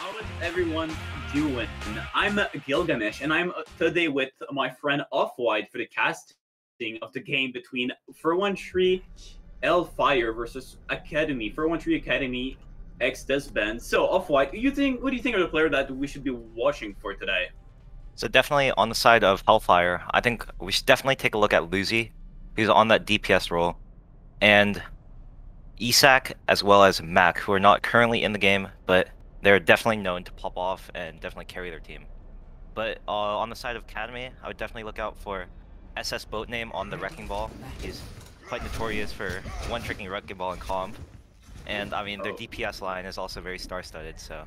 how is everyone doing? I'm Gilgamesh, and I'm today with my friend Offwhite for the casting of the game between 413 Hellfire versus Academy. 413 Academy X Disband. So, Offwhite, what do you think are the player that we should be watching for today? So definitely on the side of Hellfire, I think we should definitely take a look at Luzi, who's on that DPS role, and Isak as well as Mac, who are not currently in the game, but they're definitely known to pop off and definitely carry their team. But on the side of Academy, I would definitely look out for SS Boat Name on the Wrecking Ball. He's quite notorious for one-tricking Wrecking Ball in comp. And I mean, their DPS line is also very star-studded, so...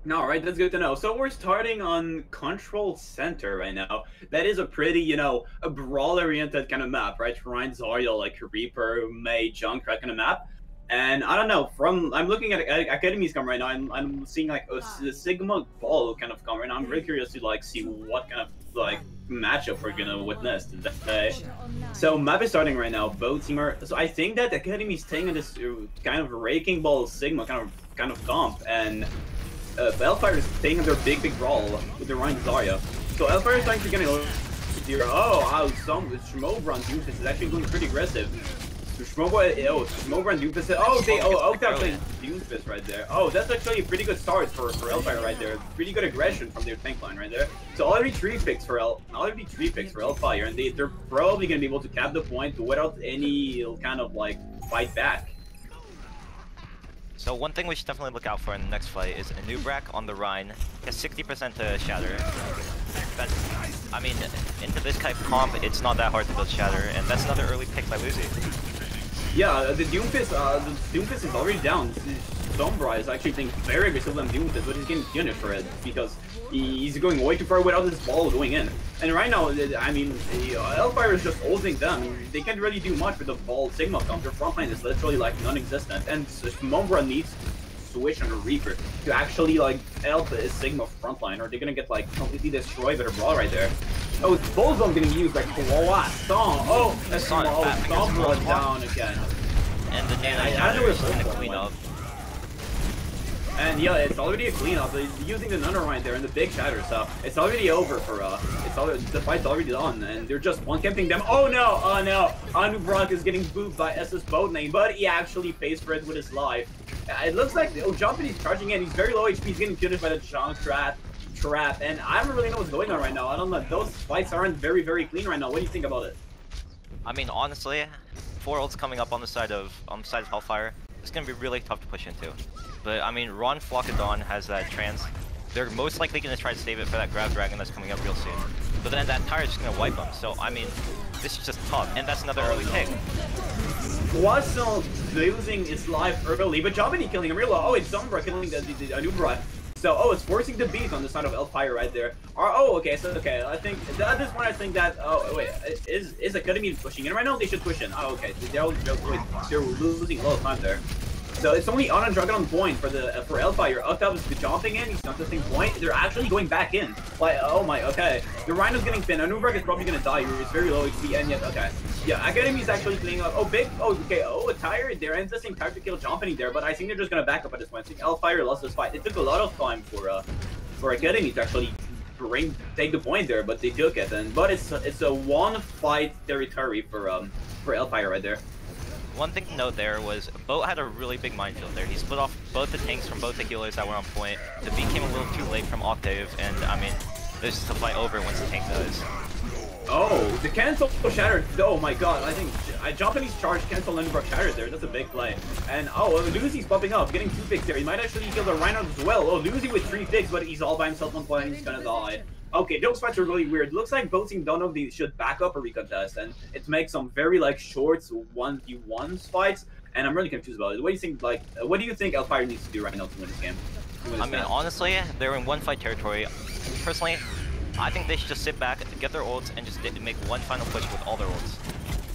No, right, that's good to know. So we're starting on Control Center right now. That is a pretty, a brawl-oriented kind of map, right? Ryan Zarya, like Reaper, May, Junkrat kind of map. And I don't know, I'm looking at Academy's come right now, I'm seeing like a Sigma Ball kind of come right now. I'm really curious to like see what kind of like matchup we're gonna witness today. So map is starting right now, both team are, so I think that Academy's taking this kind of Raking Ball Sigma kind of comp, and Hellfire is taking their big brawl with the Ryan Zarya. So Hellfire is trying to get a zero. Oh, some Schmobran Doofus is actually going pretty aggressive. So Schmobran Doofus. Octave playing Doofus right there. Oh, that's actually a pretty good start for Hellfire right there. Pretty good aggression from their tank line right there. So already 3 picks for Hellfire, and they're probably gonna be able to cap the point without any kind of like fight back. So one thing we should definitely look out for in the next fight is Anubrak on the Rhine. He has 60% to Shatter. That's, I mean, into this type of comp, it's not that hard to build Shatter, and that's another early pick by Luzi. Yeah, the Doomfist is already down. Sombra is actually playing very aggressive on Doomfist, but he's getting punished for it because he's going way too far without his ball going in. And right now, I mean, Hellfire is just holding them. They can't really do much with the ball Sigma comp. Their front line is literally like non-existent. And Sombra needs to switch on a Reaper to actually like help his Sigma front line, or they're gonna get like completely destroyed by the brawl right there. Oh, it's both of them getting used like Song. Oh, that's Sombra down again. And the Nano is gonna clean up. And yeah, it's already a cleanup. He's using the Nunner right there and the big shatter, so it's already over for the fight's already done, and they're just one camping them. Oh no, Anubrak is getting booped by SS Boat Name, but he actually pays for it with his life. It looks like Jumpin is charging in. He's very low HP. He's getting punished by the Junkrat trap, and I don't really know what's going on right now. I don't know. Those fights aren't very clean right now. What do you think about it? I mean, honestly, 4 ults coming up on the side of Hellfire. It's gonna be really tough to push into. But I mean, Ron Flockadon has that trance. They're most likely gonna try to save it for that Grab Dragon that's coming up real soon. But then that tire is just gonna wipe them. So I mean, this is just tough, and that's another early pick. Wasn't losing his life early, but Jobini killing him real low. Oh, it's Sombra killing the Anubra. So, it's forcing the beat on the side of Hellfire right there. Okay, I think, at this point, I think that, is Academy pushing in right now? They should push in. Oh, okay, they're losing a lot of time there. So, it's only on Dragon on point for Hellfire. Octave is jumping in, he's not the same point. They're actually going back in. Like, oh my, okay. The Rhino's getting pinned. Anubrak is probably gonna die here. It's very low HP, and yet, okay. Yeah, Academy's actually playing up. A tire there, and it's the same tire to kill Jumping there, but I think they're just gonna back up at this point. I think Hellfire lost this fight. It took a lot of time for Academy to actually take the point there, but they took it. But it's a one-fight territory for Hellfire right there. One thing to note there was Boat had a really big minefield there. He split off both the tanks from both the healers that were on point. The beat came a little too late from Octave, and I mean, there's just a fight over once the tank does. Oh, the cancel shattered. Oh my god, I think Japanese charge cancel Lindenbrook shattered there. That's a big play. And Luzi's popping up, getting 2 picks there. He might actually kill the Rhino as well. Oh, Luzi with 3 picks, but he's all by himself on point. He's gonna die. Okay, those fights are really weird. Looks like both teams don't know if they should back up or recontest, and it makes some very like short 1v1 fights. And I'm really confused about it. What do you think? What do you think Hellfire needs to do right now to win this game? I mean, honestly, they're in one fight territory. Personally, I think they should just sit back, get their ults, and just make one final push with all their ults.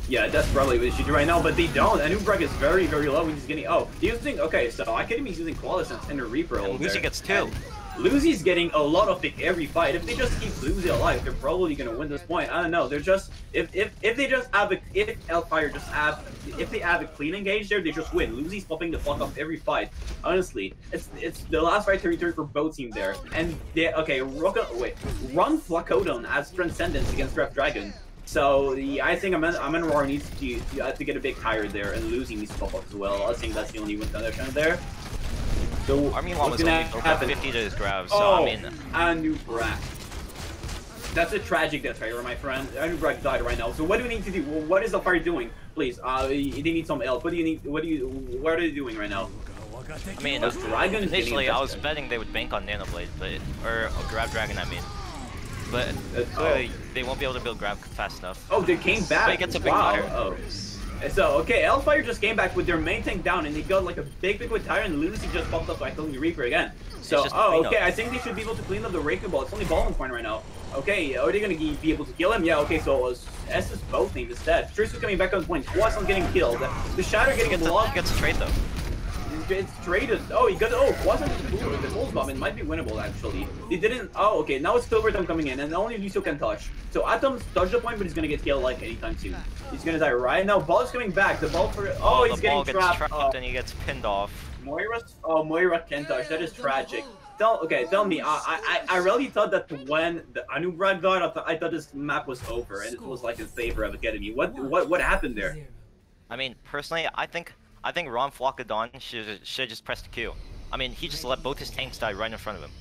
Yeah, that's probably what they should do right now, but they don't. Anubrak is very low when he's getting... Oh, do you think... Okay, so Academy's using Qualisence and a Reaper ult there. Luzi gets 2. Luzy's getting a lot of pick every fight. If they just keep Luzy alive, they're probably gonna win this point. I don't know. They're just if they just have a if Hellfire just have if they have a clean engage there, they just win. Luzy's popping the fuck up every fight. Honestly, it's the last fight territory for both teams there. And they Run Flacodon as Transcendence against Ref Dragon. So I think Amenrar needs to get a bit tired there, and Luzy needs to pop up as well. I think that's the only win condition there. So Army Llama's only 50 to his grab, so oh, I mean... Anubrak. That's a tragic death right, my friend. Anubrak died right now. So what do we need to do? Well, what is Hellfire doing? Please, they need some help. What do you need? What are they doing right now? I mean, initially I was betting they would bank on Nanoblade, or Grab Dragon, I mean. But clearly they won't be able to build Grab fast enough. Oh, they came back. But he gets a big tire. Oh. So, okay, Hellfire just came back with their main tank down, and they got like a big with tire, and Lucy just popped up by killing the Reaper again. So, okay, I think they should be able to clean up the Wrecking Ball. It's only ball in point right now. Okay, are they gonna be able to kill him? Yeah, okay, so S's both name is dead. Triss is coming back on point. Quasson getting killed. The Shatter getting blocked. He gets a trade though. It's traded. Oh, he got. Oh, Quasson the Pulse Bomb. It might be winnable actually. They didn't. Oh, okay. Now it's Silverthumb coming in, and only Lucio can touch. So Atom's touched the point, but he's gonna get killed like anytime soon. He's gonna die right now. Ball is coming back. The ball for. Oh, he's getting trapped. And he gets pinned off. Moira can't touch. That is tragic. Tell me. I really thought that when the Anubrak died, I thought this map was over, and it was like in favor of Academy. What happened there? I mean, personally, I think Ron Flocadon should just press the Q. I mean, he just let both his tanks die right in front of him.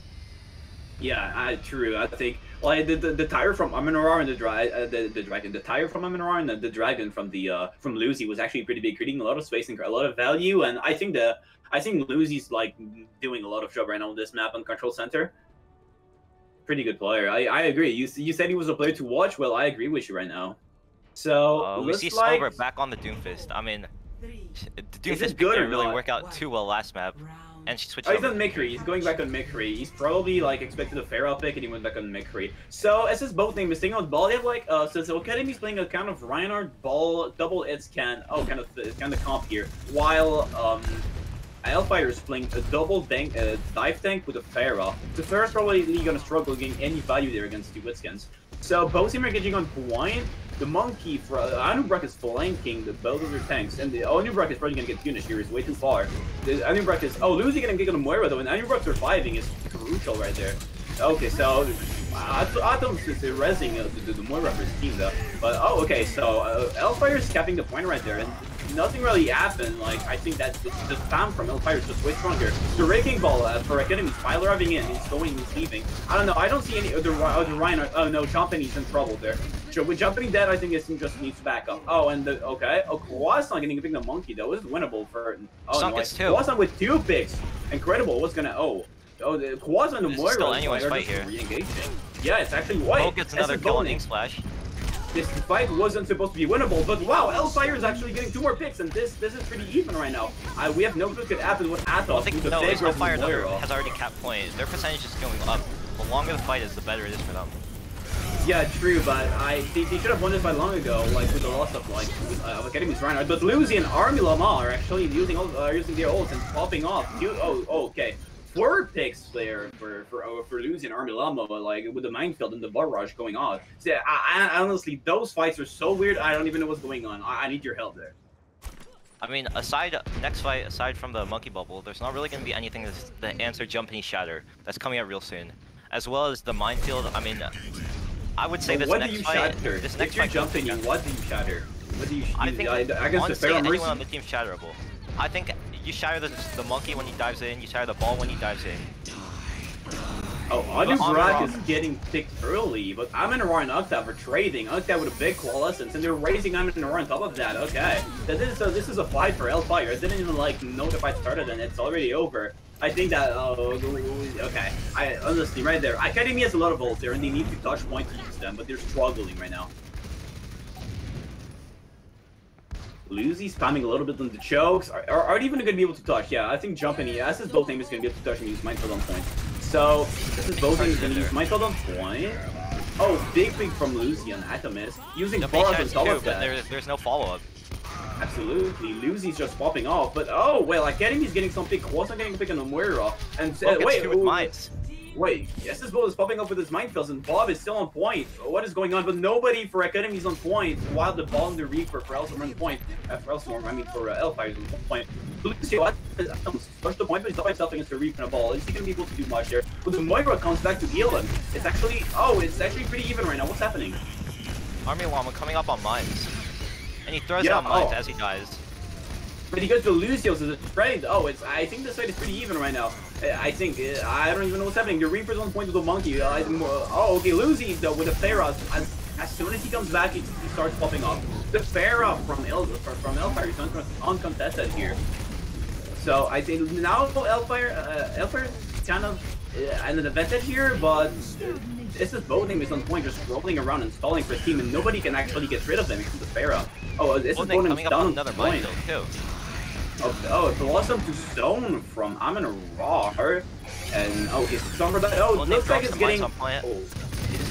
Yeah, true. I think like the tire from Amenrar and the dragon, the tire from Amenrar and the dragon from Lucy was actually pretty big, creating a lot of space and a lot of value. And I think Lucy's like doing a lot of job right now on this map on Control Center. Pretty good player. I agree. You said he was a player to watch. Well, I agree with you right now. So we see Silver back on the Doomfist. I mean, the Doomfist didn't really work out too well last map, and she switched. Oh, he's on Mikri. He's going back on Mikri. He's probably like expected a Pharaoh pick, and he went back on Mikri. So as his both name is staying on ball, they have like so Academy's playing a kind of Reinhardt ball double its can. Oh, kind of comp here, while Hellfire is playing a double dive tank with a Pharaoh. The Pharaoh's probably gonna struggle getting any value there against the Witskins. So both team are engaging on point. The monkey for Anubrak is flanking both of their tanks, and the Anubrak is probably gonna get finished here. He's way too far. The Anubrak is Lucy gonna get on Moira though, and Anubrak surviving is crucial right there. Okay, so Atom's is rezzing the Moira for his team though. But okay, so Hellfire is capping the point right there, and nothing really happened. Like I think that the spam from Hellfire is just way stronger. The Wrecking Ball for Academy's Filer having in, he's going, he's leaving. I don't know. I don't see any other Reinhardt. Oh no, Jumpany's in trouble there. So with Jumpany dead, I think this team just needs backup. Oh, and Quasson getting a pick the monkey though. This is winnable for. Oh no, Quasson with 2 picks. Incredible. What's gonna the Quasson and the Moira still anyone's fight here. Re-engaging. Yeah, it's actually white. Poke gets another kill on Ink Splash. This fight wasn't supposed to be winnable, but wow, Hellfire is actually getting 2 more picks, and this is pretty even right now. We have no clue what could happen with Atos. Hellfire has already capped point. Their percentage is going up. The longer the fight is, the better it is for them. Yeah, true, but they should have won this fight long ago, like with the loss of Academy's Reinhardt. But Lucy and Army Lama are actually using their ults and popping off. Okay. 4 picks there for Lucy and Army Lama, like with the minefield and the barrage going on. So, honestly, those fights are so weird. I don't even know what's going on. I need your help there. I mean, next fight, aside from the monkey bubble, there's not really going to be anything that's the answer Jumpany Shatter that's coming out real soon, as well as the minefield. I mean, I would say this next fight. This next fight, Jumpany, what do you shatter? What do you? I think honestly, anyone on the team's shatterable. I think you shatter the monkey when he dives in. You shatter the ball when he dives in. Oh, Anubrak is getting picked early, but Amenrar and Octav are trading. Octav with a big coalescence, and they're raising Amenrar on top of that. Okay, this is a fight for Hellfire. I didn't even know the fight started, and it's already over. I think that okay. Honestly, right there, Academy has a lot of ults there, and they need to touch point to use them, but they're struggling right now. Lucy spamming a little bit on the chokes. Are they even going to be able to touch? Yeah, I think Jumpany, as his both name is going to be able to touch and use Minefield on point. So, this is both name is going to use Minefield on point. Oh, big from Lucy and Atomis. Using Fallout on top of that. There's no follow-up. Absolutely. Lucy's just popping off. But, oh, well, Academy's getting some pick. Quasson getting a pick on the Moira. And, wait, Wait, yes, this boat is popping up with his minefields, and Bob is still on point. What is going on? But nobody for Academy is on point, while the ball and the Reaper for Elstorm on point. For Elstorm, I mean for Hellfire is on point. Lucio starts the point, but he's not by himself against the Reaper and a ball. Is he going to be able to do much there? But the Moira comes back to heal him. It's actually pretty even right now. What's happening? Army Llama coming up on mines. And he throws out mines as he dies. But he goes to Lucio's as a trade. I think this fight is pretty even right now. I don't even know what's happening. The Reaper's on point with the monkey. Okay, Lucy though with the Pharah. As soon as he comes back, he starts popping up. The Pharah from Hellfire is uncontested here. So I think now Hellfire is kind of an advantage here, but this is both names on point, just rolling around and stalling for his team, and nobody can actually get rid of them except the Pharah. This is both names down another point too. It's a blossom to stone from Amin Rar, and okay, Stone for that. It looks like it's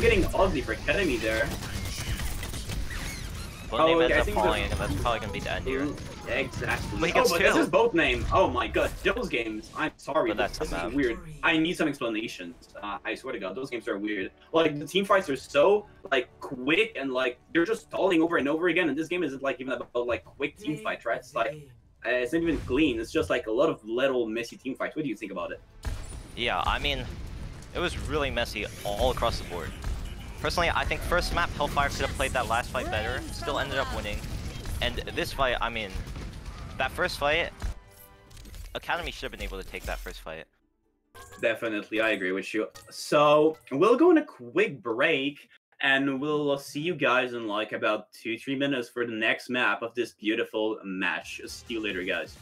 getting ugly for Academy there. Both name ends up falling, and that's probably gonna be the end here. Exactly. But this is both name. Oh my god, those games. I'm sorry, but this is weird. I need some explanations. I swear to god, those games are weird. Like, the team fights are so, like, quick, and, like, they're just stalling over and over again, and this game isn't, like, even about, like, quick team fights, right? It's like, it's not even clean. It's just, like, a lot of little messy team fights. What do you think about it? Yeah, I mean, it was really messy all across the board. Personally, I think first map, Hellfire could have played that last fight better, still ended up winning. And this fight, I mean, that first fight, Academy should have been able to take that first fight. Definitely, I agree with you. So, we'll go on a quick break, and we'll see you guys in like about 2-3 minutes for the next map of this beautiful match. See you later, guys.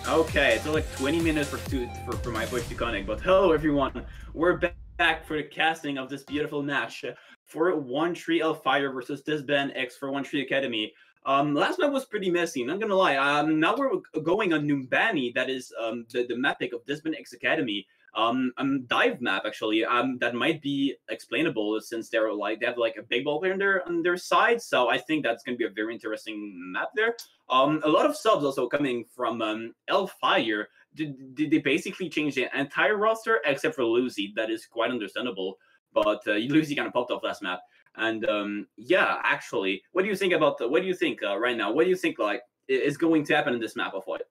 Okay, it's like 20 minutes for my voice to connect, but hello everyone, we're back for the casting of this beautiful match for 1-3 Hellfire versus Disband X for 1-3 Academy. Last map was pretty messy, not gonna lie. Now we're going on Numbani, that is the map pick of Disband X Academy. Dive map actually, that might be explainable since they have like a big ball player on their side, so I think that's gonna be a very interesting map there. A lot of subs also coming from Hellfire. They basically changed the entire roster except for Lucy. That is quite understandable, but Lucy kind of popped off last map. And yeah, actually, what do you think about right now? What do you think like is going to happen in this map of what?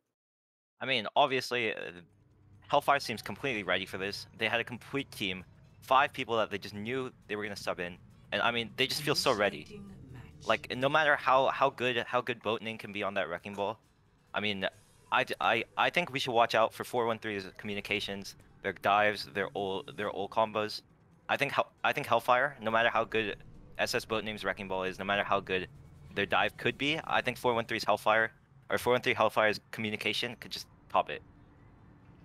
I mean, obviously, Hellfire seems completely ready for this. They had a complete team, 5 people that they just knew they were gonna sub in, and I mean, they just feel so ready. Like, no matter how good boatning can be on that wrecking ball, I mean, I think we should watch out for 413's communications, their dives, their ult combos. I think Hellfire, no matter how good SS Boatname's wrecking ball is, no matter how good their dive could be, I think 413's Hellfire or 413 Hellfire's communication could just top it.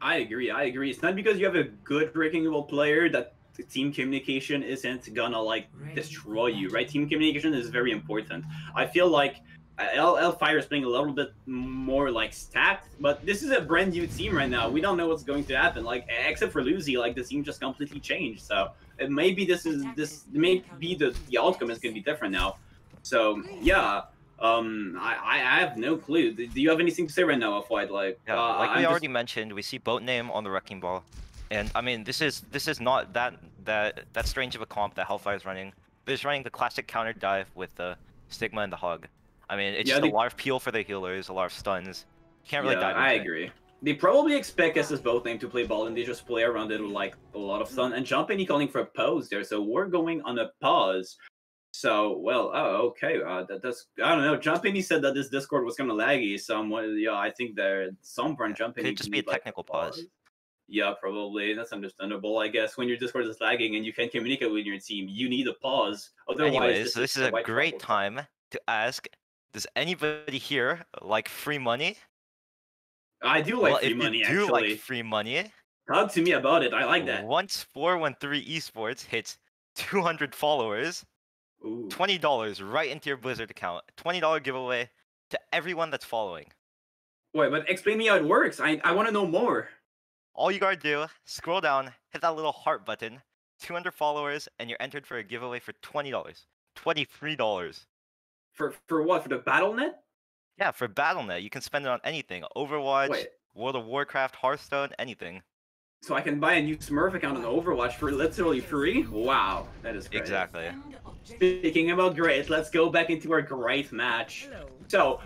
I agree. It's not because you have a good wrecking ball player that the team communication isn't gonna like destroy you, right? Team communication is very important. I feel like Hellfire is playing a little bit more like stacked, but this is a brand new team right now. We don't know what's going to happen. Like, except for Lucy, like the team just completely changed. So maybe the outcome is gonna be different now. So yeah. I have no clue. Do you have anything to say right now, Offwhite? Like, yeah, like we already mentioned, we see boat name on the wrecking ball, and I mean, this is not that strange of a comp that Hellfire is running. They're just running the classic counter dive with the Stigma and the Hug. I mean, it's just a lot of peel for the healers, a lot of stuns. You can't really dive into I it. agree. They probably expect SS both name to play ball, and they just play around it with like a lot of fun. And Jumpany calling for a pause there, so we're going on a pause. So, well, oh, okay. That's I don't know. Jumpany said that this Discord was kind of laggy. Somewhat, yeah. I think that some brand Jumpany Could just be a need, like, technical pause. Yeah, probably. That's understandable. I guess when your Discord is lagging and you can't communicate with your team, you need a pause. Otherwise, Anyways, this is a quite great troublesome. time to ask: does anybody here like free money? I do like Well, free if money, you do actually. like free money, Talk to me about it. I like that. once 413 Esports hits 200 followers, Ooh. $20 right into your Blizzard account. $20 giveaway to everyone that's following. Wait, but explain me how it works. I want to know more. All you gotta do, scroll down, hit that little heart button, 200 followers, and you're entered for a giveaway for $20. $23. For what? For the BattleNet? Yeah, for Battle.net, you can spend it on anything. Overwatch, Wait. World of Warcraft, Hearthstone, anything. So I can buy a new Smurf account on Overwatch for literally free? Wow, that is great. Exactly. Speaking about great, let's go back into our great match. So,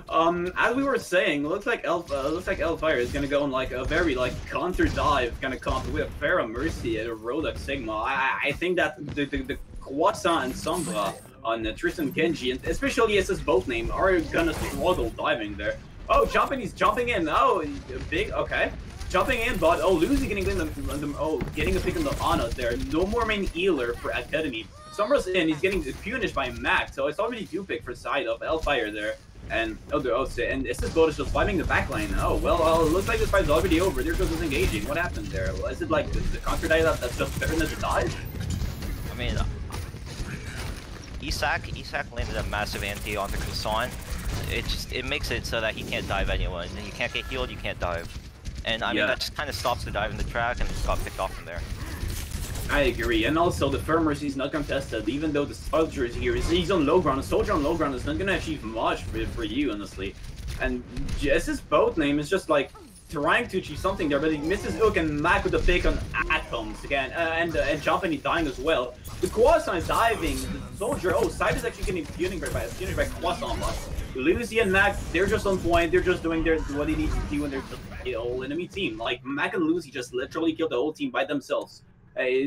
as we were saying, looks like Hellfire is gonna go on like a very like counter dive kind of comp with Pharah Mercy at a Rodok Sigma. I think that the Kwasa and Sombra on Tristan Genji, and especially SS both name, are gonna struggle diving there. Oh, he's jumping in. Oh, big. Okay. Jumping in, but oh, Lucy getting getting a pick on the Ana there. No more main healer for Academy. Sombra's in, he's getting punished by Mac, so it's already 2-pick for side of Hellfire there. And and SS Boat is just fighting the backline. Oh well, it looks like this fight's already over. There goes engaging. What happened there? Is it like the counter dive that's just better than the dive? I mean, Isak landed a massive anti onto Croissant. It makes it so that he can't dive anyone. You can't get healed, you can't dive. And I mean, that just kind of stops the dive in the track and just got picked off from there. I agree, and also the Farmers is not contested, even though the Soldier is here. He's on low ground. A Soldier on low ground is not going to achieve much for you, honestly. And Jess's boat name is just like trying to achieve something there, but he misses Hook and Mac with a pick on Atoms again, and Jumpany dying as well. The Croissant is diving. The Soldier, Side is actually getting punished by Croissant. Lucy and Mac, they're just on point. They're just doing what they need to do, and they're just the whole enemy team. Like Mac and Lucy just literally killed the whole team by themselves.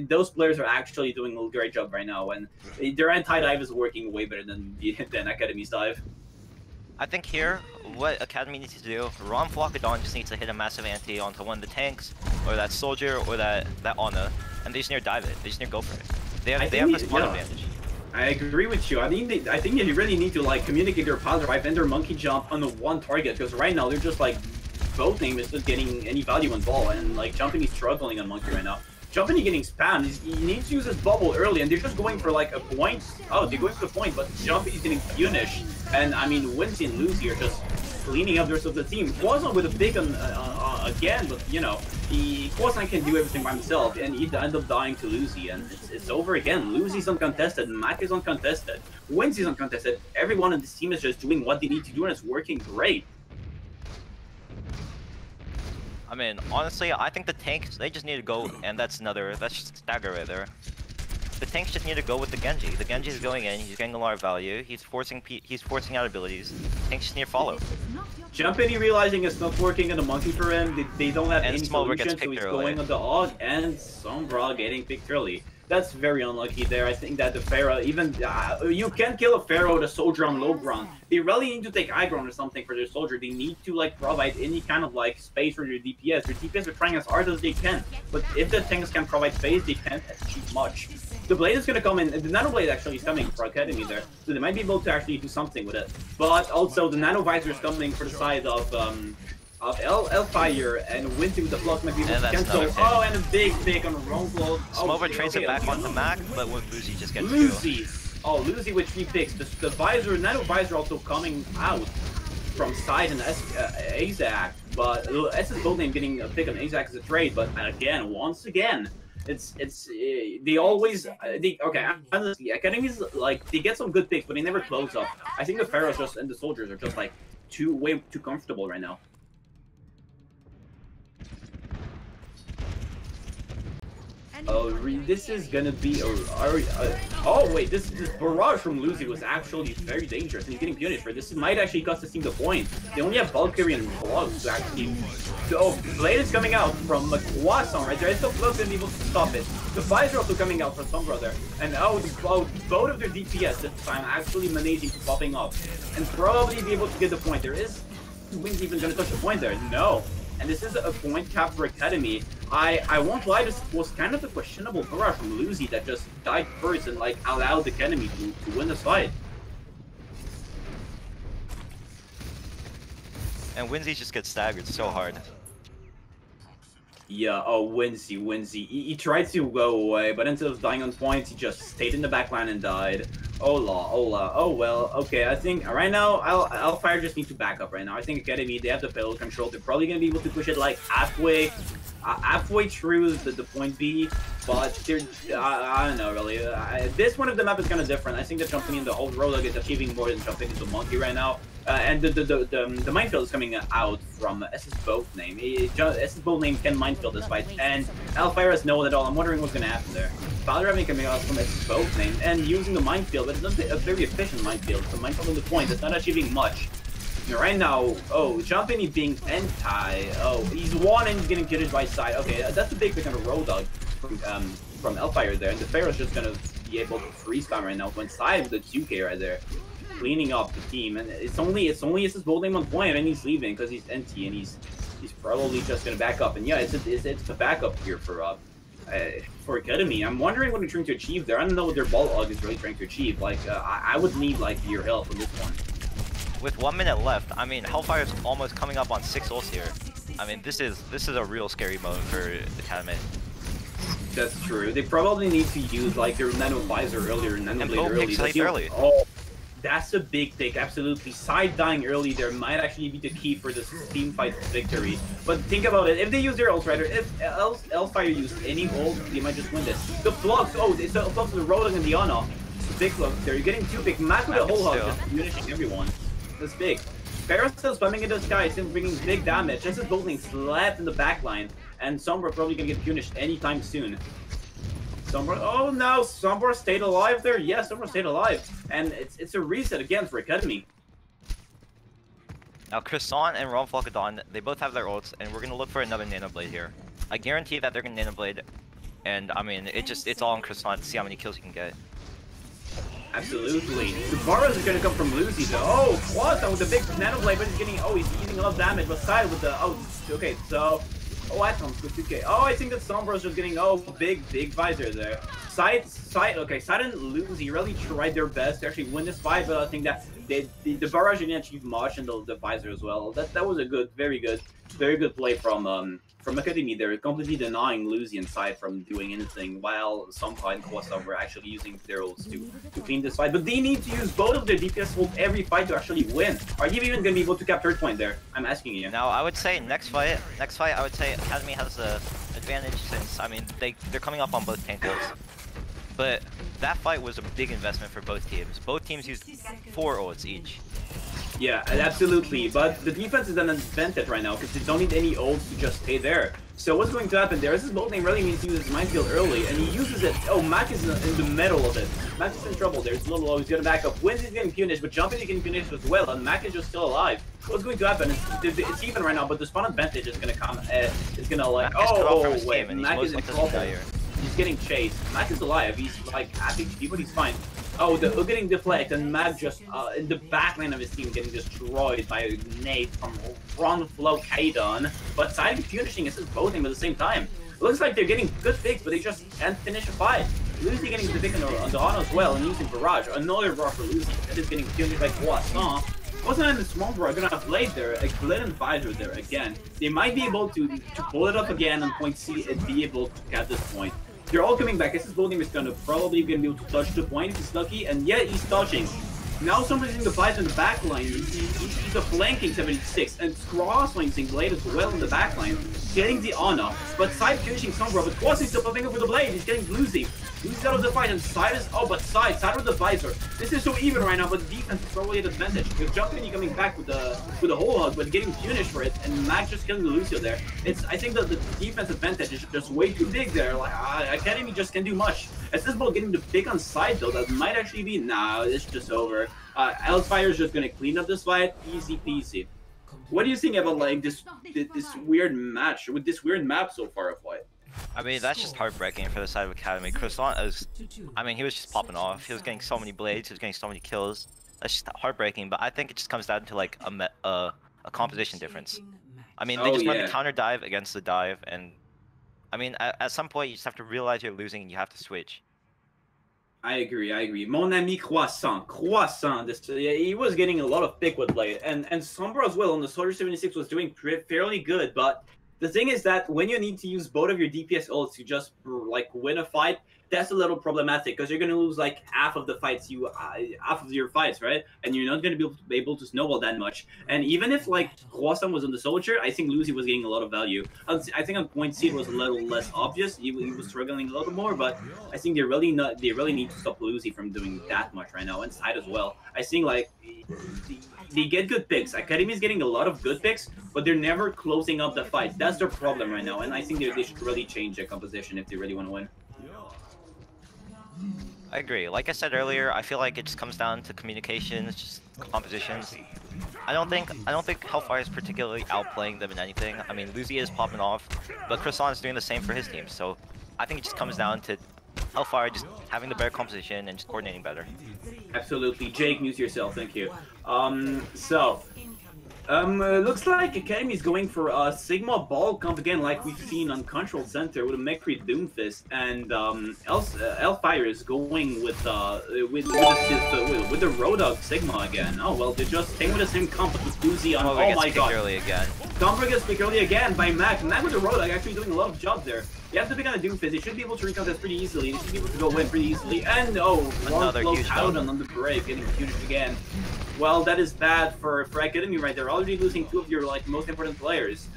Those players are actually doing a great job right now, and their anti-dive is working way better than Academy's dive. I think here, what Academy needs to do, Ron Flocadon just needs to hit a massive anti onto one of the tanks, or that Soldier, or that Ana, and they just need to dive it. They just need to go for it. They have the spawn advantage. I agree with you. I think you really need to like communicate their power drive and their monkey jump on the one target, because right now they're just like both team is not getting any value on ball, and like Jumpany is struggling on monkey right now. Jumpany getting spammed. He needs to use his bubble early, and they're just going for like a point. Oh, they're going for the point, but Jumpany's getting punished. And I mean, Wincy and Lucy are just cleaning up the rest of the team. Quasar with a big again, but you know, Quasar can do everything by himself, and he ends up dying to Lucy, and it's over again. Lucy's uncontested, Mac is uncontested, Wincy's uncontested. Everyone on this team is just doing what they need to do, and it's working great. I mean, honestly, I think the tanks, they just need to go, and that's just stagger right there. The tanks just need to go with the Genji. The Genji is going in, he's getting a lot of value, he's forcing out abilities. Tanks just need to follow. Jumpany realizing it's not working on the monkey for him, they don't have any solution, so he's going on the AUG, and Sombra getting picked early. That's very unlucky there. I think that the Pharah, even you can kill a Pharah with a Soldier on low ground. They really need to take high ground or something for their Soldier. They need to like provide any kind of like space for their DPS. Their DPS are trying as hard as they can, but if the tanks can provide space, they can't achieve much. The Blade is going to come in. The Nano Blade actually is coming for Academy there, so they might be able to actually do something with it. But also the Nano Visor is coming for the side of Hellfire, and Wincy with the Flux might be able to cancel. Oh, and a big pick on the wrong flow. Smover trades it back onto Mac, but with Lucy just gets Lucy! Oh, Lucy with 3 picks. The Visor, Nano Visor also coming out from side and Azak, but SS Goldname getting a pick on Azak as a trade, but again, once again, they always honestly, Academies like they get some good picks, but they never close up. I think the Pharaohs just and the Soldiers are just like way too comfortable right now. This is gonna be oh wait, this barrage from Lucy was actually very dangerous, and he's getting punished for this. Might actually cost the team the point. They only have Valkyrie and Vlogs to actually. Oh, Blade is coming out from Croissant right there. It's still close to be able to stop it. The Visor also coming out from Sombra there, and both of their DPS this time actually managing to popping up, and probably be able to get the point. There is Wings even gonna touch the point there. No. And this is a point cap for Academy. I won't lie, this was kind of a questionable barrage from Lucy that just died first and like allowed Academy to win this fight. And Winsy just gets staggered so hard. Yeah, oh, Winsy. He tried to go away, but instead of dying on points, he just stayed in the backline and died. Ola. Oh well, okay, I think right now, Hellfire just need to back up right now. I think Academy, they have the payload control. They're probably going to be able to push it like halfway through the point B, but they're, I don't know really. This one of the map is kind of different. I think that jumping in the whole road is achieving more than jumping into Monkey right now. And the minefield is coming out from SS Boat name. SS Boat name can minefield this fight, and Hellfire has no one at all. I'm wondering what's going to happen there. Valor having coming out from SS Boat name and using the minefield, but it's not a very efficient minefield. So minefield on the point, it's not achieving much. Right now, oh, jumping being anti. Oh, he's one and he's getting killed by side. Okay, that's a big pick on a road dog from Hellfire there, and the Pharaoh's just gonna be able to freeze time right now. Went side with the 2K right there, cleaning up the team, and it's only his bold name on point, and he's leaving because he's NT, and he's probably just gonna back up. And yeah, it's a backup here for Academy. I'm wondering what they're trying to achieve there. I don't know what their ball log is really trying to achieve. Like, I would need like your help on this one. With 1 minute left, I mean, Hellfire's almost coming up on 6 ults here. I mean, this is a real scary moment for Academy. That's true. They probably need to use like their Nano Visor earlier, Nano Blade early. Oh, that's a big take, absolutely. Side dying early there might actually be the key for this team fight victory. But think about it, if they use their ult, right, or if Hellfire used any ult, they might just win this. The Flux, oh, it's the Flux with the Rodag and the Ana. Big Flux there, you're getting too big. Mac with a whole hug, just finishing everyone. That's big. Pharaoh's still spamming into the sky, still bringing big damage. This is building slapped in the backline, and Sombra probably gonna get punished anytime soon. Sombra, oh no, Sombra stayed alive there. Yes, Sombra stayed alive, and it's a reset again for Academy. Now Croissant and Ron they both have their ults, and we're gonna look for another Nano Blade here. I guarantee that they're gonna Nano Blade, and I mean it's all on Croissant to see how many kills he can get. Absolutely. The Barrows are going to come from Lucy though. Oh, Croissant with the big Nano Blade, but he's getting, oh, he's eating a lot of damage, but Side with the, oh, okay, so, oh, that comes with 2K. Oh, I think that Sombra's just getting, oh, big Visor there. Side, okay, Side and Lucy really tried their best to actually win this fight, but I think that the Barrage didn't achieve much, and the Visor as well. That was a good, very good play from Academy. They're completely denying Lucy and Side from doing anything, while Sompa and Croissant were actually using their ults to clean this fight. But they need to use both of their DPS ult every fight to actually win. Are you even going to be able to cap third point there? I'm asking you. Now, I would say next fight, I would say Academy has the advantage since, I mean, they're coming up on both tank ults. But that fight was a big investment for both teams. Both teams used 4 ults each. Yeah, absolutely. But the defense is an advantage right now because they don't need any ults to just stay there. So what's going to happen there is this bolt name really needs to use his minefield early, and he uses it. Oh, Mac is in the middle of it. Mac is in trouble there. It's a little low. He's going to back up. Wiz is getting punished, but Jumping is getting punished as well, and Mac is just still alive. What's going to happen? It's even right now, but the spawn advantage is going to come. It's going to like, oh wait, Mac is in trouble. He's getting chased. Mac is alive. He's like half HP, but he's fine. Oh, the getting deflected, and Mac just in the backline of his team getting destroyed by a nade from Ron Flow Kadon. But Side punishing is both at the same time. Looks like they're getting good picks, but they just can't finish a fight. Lucy getting the pick on the Ana as well, and using Barrage. Another Barrage for Lucy. That is getting punished by Croissant. Croissant and the Swamper are gonna have Blade there, a Blade and Visor there again. They might be able to pull it up again on point C and be able to get this point. They're all coming back. This Building is probably gonna be able to touch the point if he's lucky, and yeah, he's touching. Now somebody's in the fight in the back line. He's a flanking 76, and cross-linking Blade as well in the back line, getting the Ana. But Side finishing Sombra, but Croissant's still popping up with the Blade. He's getting Bluesy. Lucy's out of the fight, and Side is... Oh, but Side with the visor. This is so even right now, but the defense is probably at advantage. Because Jumping coming back with the whole hug, but getting punished for it, and Mac just killing the Lucio there. I think that the defense advantage is just way too big there. Like, Academy just can't do much. As this ball getting the pick on Side, though, that might actually be... Nah, it's just over. Hellfire is just gonna clean up this fight. Easy peasy. What do you think about, like, this weird match, with this weird map so far of White? I mean, that's just heartbreaking for the side of Academy. Croissant is, I mean, he was just popping off. He was getting so many blades, he was getting so many kills. That's just heartbreaking, but I think it just comes down to, like, a composition difference. I mean, they just went the counter dive against the dive, and, I mean, at some point, you just have to realize you're losing and you have to switch. I agree. Mon ami Croissant. He was getting a lot of pick with late, and Sombra as well on the Soldier 76 was doing fairly good, but the thing is that when you need to use both of your DPS ults to just like win a fight, that's a little problematic because you're gonna lose like half of the fights half of your fights, right? And you're not gonna be able to snowball that much. And even if like Croissant was on the Soldier, I think Lucy was getting a lot of value. I think on point C it was a little less obvious. He was struggling a little more, but I think they really need to stop Lucy from doing that much right now, and Side as well. I think like they get good picks. Academy is getting a lot of good picks, but they're never closing up the fight. That's their problem right now, and I think they should really change their composition if they really want to win. I agree. Like I said earlier, I feel like it just comes down to communications, just compositions. I don't think Hellfire is particularly outplaying them in anything. I mean, Lucy is popping off, but Croissant is doing the same for his team. So I think it just comes down to Hellfire just having the better composition and just coordinating better. Absolutely. Jake, mute yourself. Thank you. Looks like Academy is going for a Sigma Ball comp again, like we've seen on Control Center with a Mecri Doomfist, and Hellfire is going with the Road Dog Sigma again. Oh well, they're just staying with the same comp with Uzi on. Oh my god! Early again. Combo gets picked early again by Mac. Mac with the Road Dog actually doing a lot of jobs there. You have to pick on a Doomfist. They should be able to recount this pretty easily. They should be able to go win pretty easily. And another huge out on the break, getting punished again. Well, that is bad for Academy right there. Already losing two of your like most important players.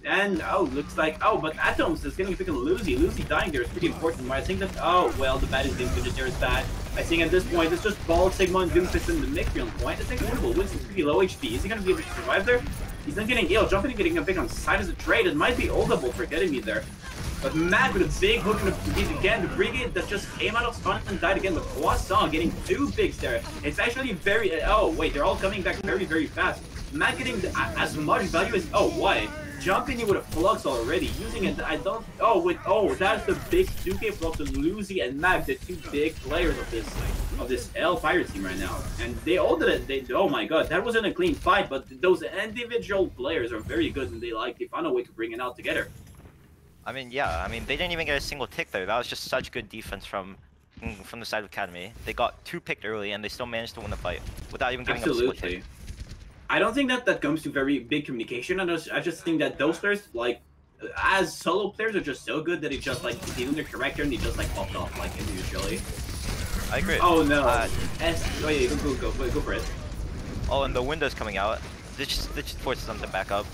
And looks like but Atoms is getting a pick on Lucy. Lucy dying there is pretty important. I think that well, the bad is getting finished there is bad. I think at this point it's just Ball, Sigma, and Doomfist in the Micri on point. I think winnable. Winston's pretty low HP. Is he gonna be able to survive there? He's not getting ill. Jumping and getting a pick on Side as a trade. It might be ultable for Academy there. But Matt with a big hook and a beat again. The Brigade that just came out of spawn and died again. But Croissant getting two picks there. It's actually very... oh, wait. They're all coming back very, very fast. Matt getting as much value as... oh, why? Jumping in with a Flux already. Using it... I don't... that's the big 2K Flux of Lucy and Mac. The two big players of this Hellfire team right now. And they all did it. Oh my god. That wasn't a clean fight. But those individual players are very good. And they found a way to bring it out together. I mean, yeah. I mean, they didn't even get a single tick there. That was just such good defense from the side of Academy. They got two picked early, and they still managed to win the fight without even giving them a split tick. I don't think that comes to very big communication. I just think that those players, like, as solo players, are just so good that they just like dealing their character and they just like popped off like individually. I agree. Oh no. Oh yeah, go for it. Oh, and the window's coming out. This just forces them to back up.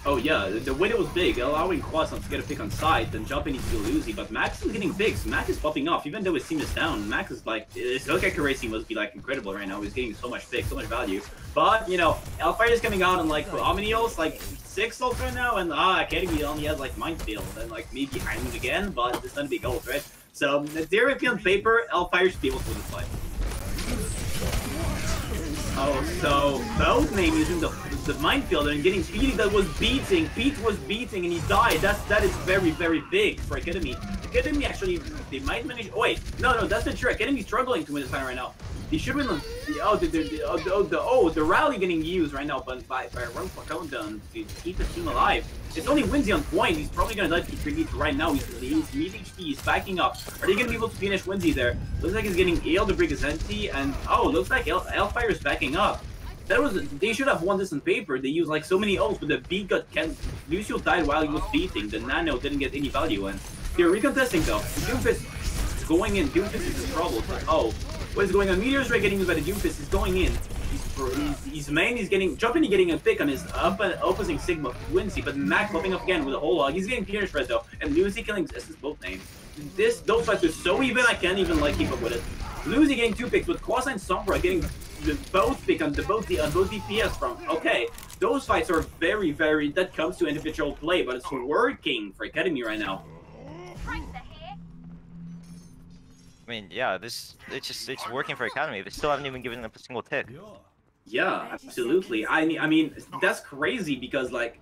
Oh yeah, the window was big, allowing Croissant to get a pick on Side, then jumping into Lucy, but Max is getting picks. Max is popping off, even though his team is down. Max is like, his hook accuracy must be like incredible right now. He's getting so much pick, so much value. But, you know, Hellfire is coming out on like, how many ults? Like 6 ults right now, and Academy only has like Minefield, and like me behind him again, but it's not a big ult, right? So, theoretically on paper, Hellfire should be able to win this fight. Oh, so both names using the Minefield and getting Pete that was beating. Pete was beating and he died. That is very, very big for Academy. Academy actually, they might manage. Oh wait, no, that's not true. Academy's struggling to win this fight right now. They should win. The rally getting used right now, but by Run for Countdown to keep the team alive. It's only Winsy on point. He's probably gonna die to Brigade right now. He's mid HP. He's backing up. Are they gonna be able to finish Winsy there? Looks like he's getting ill. The Brig is empty, and looks like Hellfire is backing up. They should have won this on paper. They used like so many ults, but the beat got Lucio died while he was beating. The Nano didn't get any value, and they're recontesting though. Doomfist is going in. Doomfist is in trouble. But, what is going on? Meteor's Ray getting used by the Doomfist is going in. He's main. He's getting jumping. He's getting a pick on his opposing Sigma Winsy, but Mac popping up again with a whole log. He's getting pierced right though, and Lucy killing both names. those fights are so even I can't even like keep up with it. Lucy getting 2 picks with Quasi and Sombra getting both pick on both DPS from. Okay, those fights are very that comes to individual play, but it's working for Academy right now. I mean, yeah, it's working for Academy. They still haven't even given them a single tick. Yeah, absolutely. I mean that's crazy because like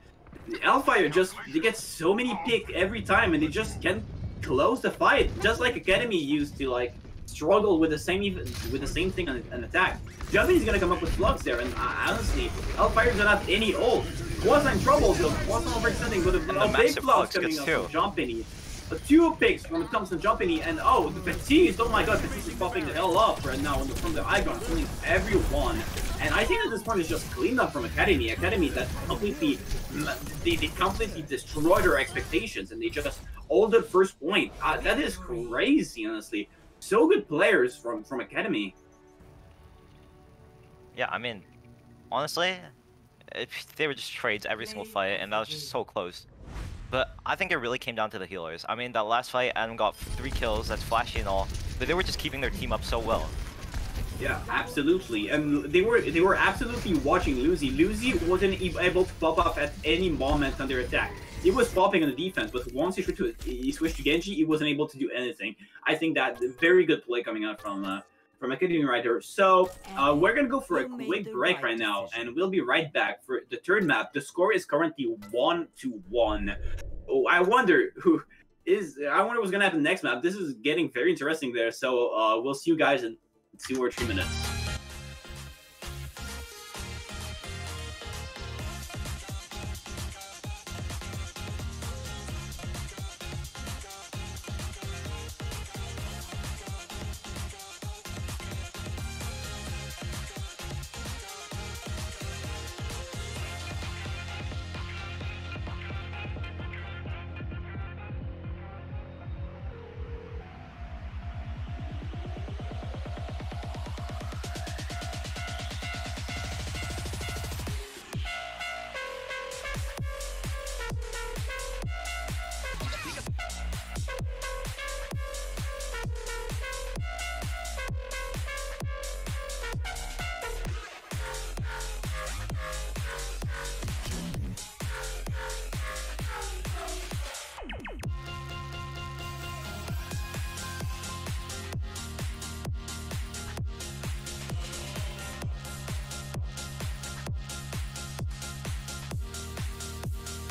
Hellfire they get so many pick every time and they just can't close the fight. Just like Academy used to like struggle with the same thing on an attack. Japanese gonna come up with slugs there, and honestly, Hellfire doesn't have any ult. Quasi in trouble, so Quasi overextending with a big flux coming up from Jumpini. 2 picks when it comes to Jumpini, and oh, the Batiste, oh my god, Batiste is popping the hell up right now from the icon, killing everyone. And I think at this point it's just cleaned up from Academy. Academy that completely, they completely destroyed their expectations, and they just ulted first point. That is crazy, honestly. So good players from Academy. Yeah, I mean, honestly, they were just trades every single fight, and that was just so close. But I think it really came down to the healers. I mean, that last fight, Adam got 3 kills, that's flashy and all, but they were just keeping their team up so well. Yeah, absolutely. And they were absolutely watching Lucy. Lucy wasn't able to pop up at any moment on their attack. He was popping on the defense, but once he switched to Genji, he wasn't able to do anything. I think that very good play coming out from Academy right there. So we're gonna go for a quick break right now, and we'll be right back for the third map. The score is currently 1-1. Oh, I wonder what's gonna happen next map. This is getting very interesting there. So we'll see you guys in 2 or 3 minutes.